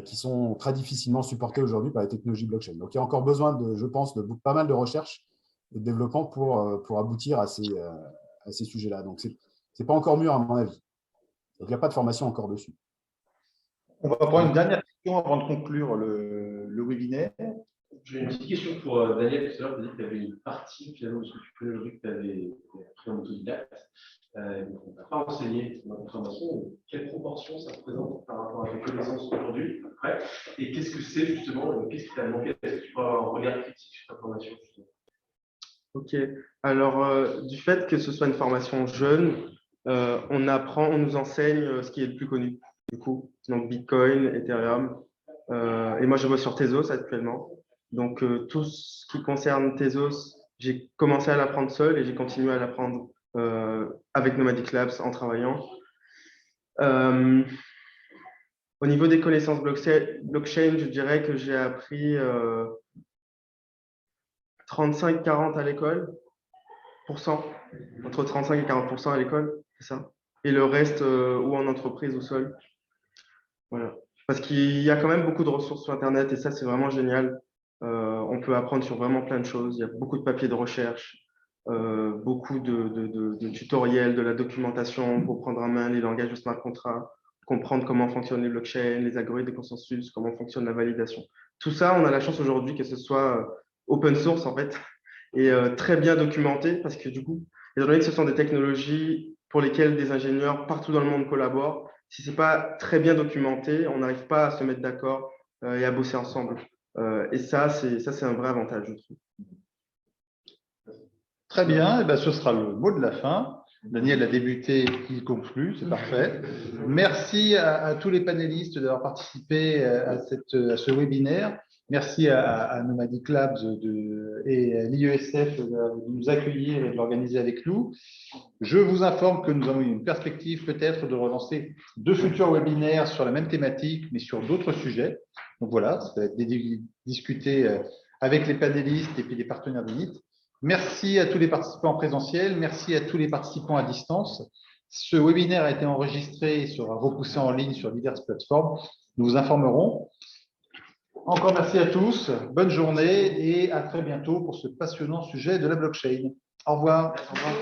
qui sont très difficilement supportés aujourd'hui par les technologies blockchain. Donc, il y a encore besoin, je pense, de pas mal de recherche et de développement pour aboutir à ces sujets-là. Donc, ce n'est pas encore mûr, à mon avis. Donc, il n'y a pas de formation encore dessus. On va prendre une dernière question avant de conclure le webinaire. J'ai une petite question pour Daniel. Tout à l'heure, tu as dit que tu avais une partie finalement de ce que tu connais aujourd'hui que tu avais appris en autodidacte. On n'a pas enseigné dans la formation. Quelle proportion ça représente par rapport à tes connaissances aujourd'hui après? Et qu'est-ce que c'est justement? Qu'est-ce qui t'a manqué? Est-ce que tu peux avoir un regard critique sur ta formation justement? Ok. Alors, du fait que ce soit une formation jeune, on nous enseigne ce qui est le plus connu, du coup. Donc, Bitcoin, Ethereum. Et moi, je bosse sur Tezos actuellement. Donc, tout ce qui concerne Tezos, j'ai commencé à l'apprendre seul et j'ai continué à l'apprendre avec Nomadic Labs en travaillant. Au niveau des connaissances blockchain, je dirais que j'ai appris 35-40 à l'école, entre 35 et 40% à l'école, c'est ça. Et le reste ou en entreprise ou seul. Voilà. Parce qu'il y a quand même beaucoup de ressources sur Internet et ça, c'est vraiment génial. On peut apprendre sur vraiment plein de choses. Il y a beaucoup de papiers de recherche, beaucoup de tutoriels, de la documentation pour prendre en main les langages de smart contracts, comprendre comment fonctionnent les blockchains, les algorithmes de consensus, comment fonctionne la validation. Tout ça, on a la chance aujourd'hui que ce soit open source en fait et très bien documenté parce que du coup, étant donné que ce sont des technologies pour lesquelles des ingénieurs partout dans le monde collaborent, si ce n'est pas très bien documenté, on n'arrive pas à se mettre d'accord et à bosser ensemble. Et ça, c'est un vrai avantage, je trouve. Très bien, et ce sera le mot de la fin. Daniel a débuté, il conclut, c'est parfait. Merci à tous les panélistes d'avoir participé à ce webinaire. Merci à Nomadic Labs et à l'IESF de nous accueillir et de l'organiser avec nous. Je vous informe que nous avons une perspective peut-être de relancer 2 futurs webinaires sur la même thématique, mais sur d'autres sujets. Donc voilà, ça va être discuté avec les panélistes et puis les partenaires d'UNIT. Merci à tous les participants en présentiel, merci à tous les participants à distance. Ce webinaire a été enregistré et sera repoussé en ligne sur diverses plateformes. Nous vous informerons. Encore merci à tous, bonne journée et à très bientôt pour ce passionnant sujet de la blockchain. Au revoir. Au revoir.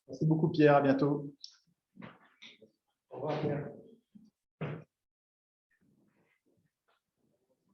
Merci beaucoup Pierre, à bientôt. Au revoir Pierre.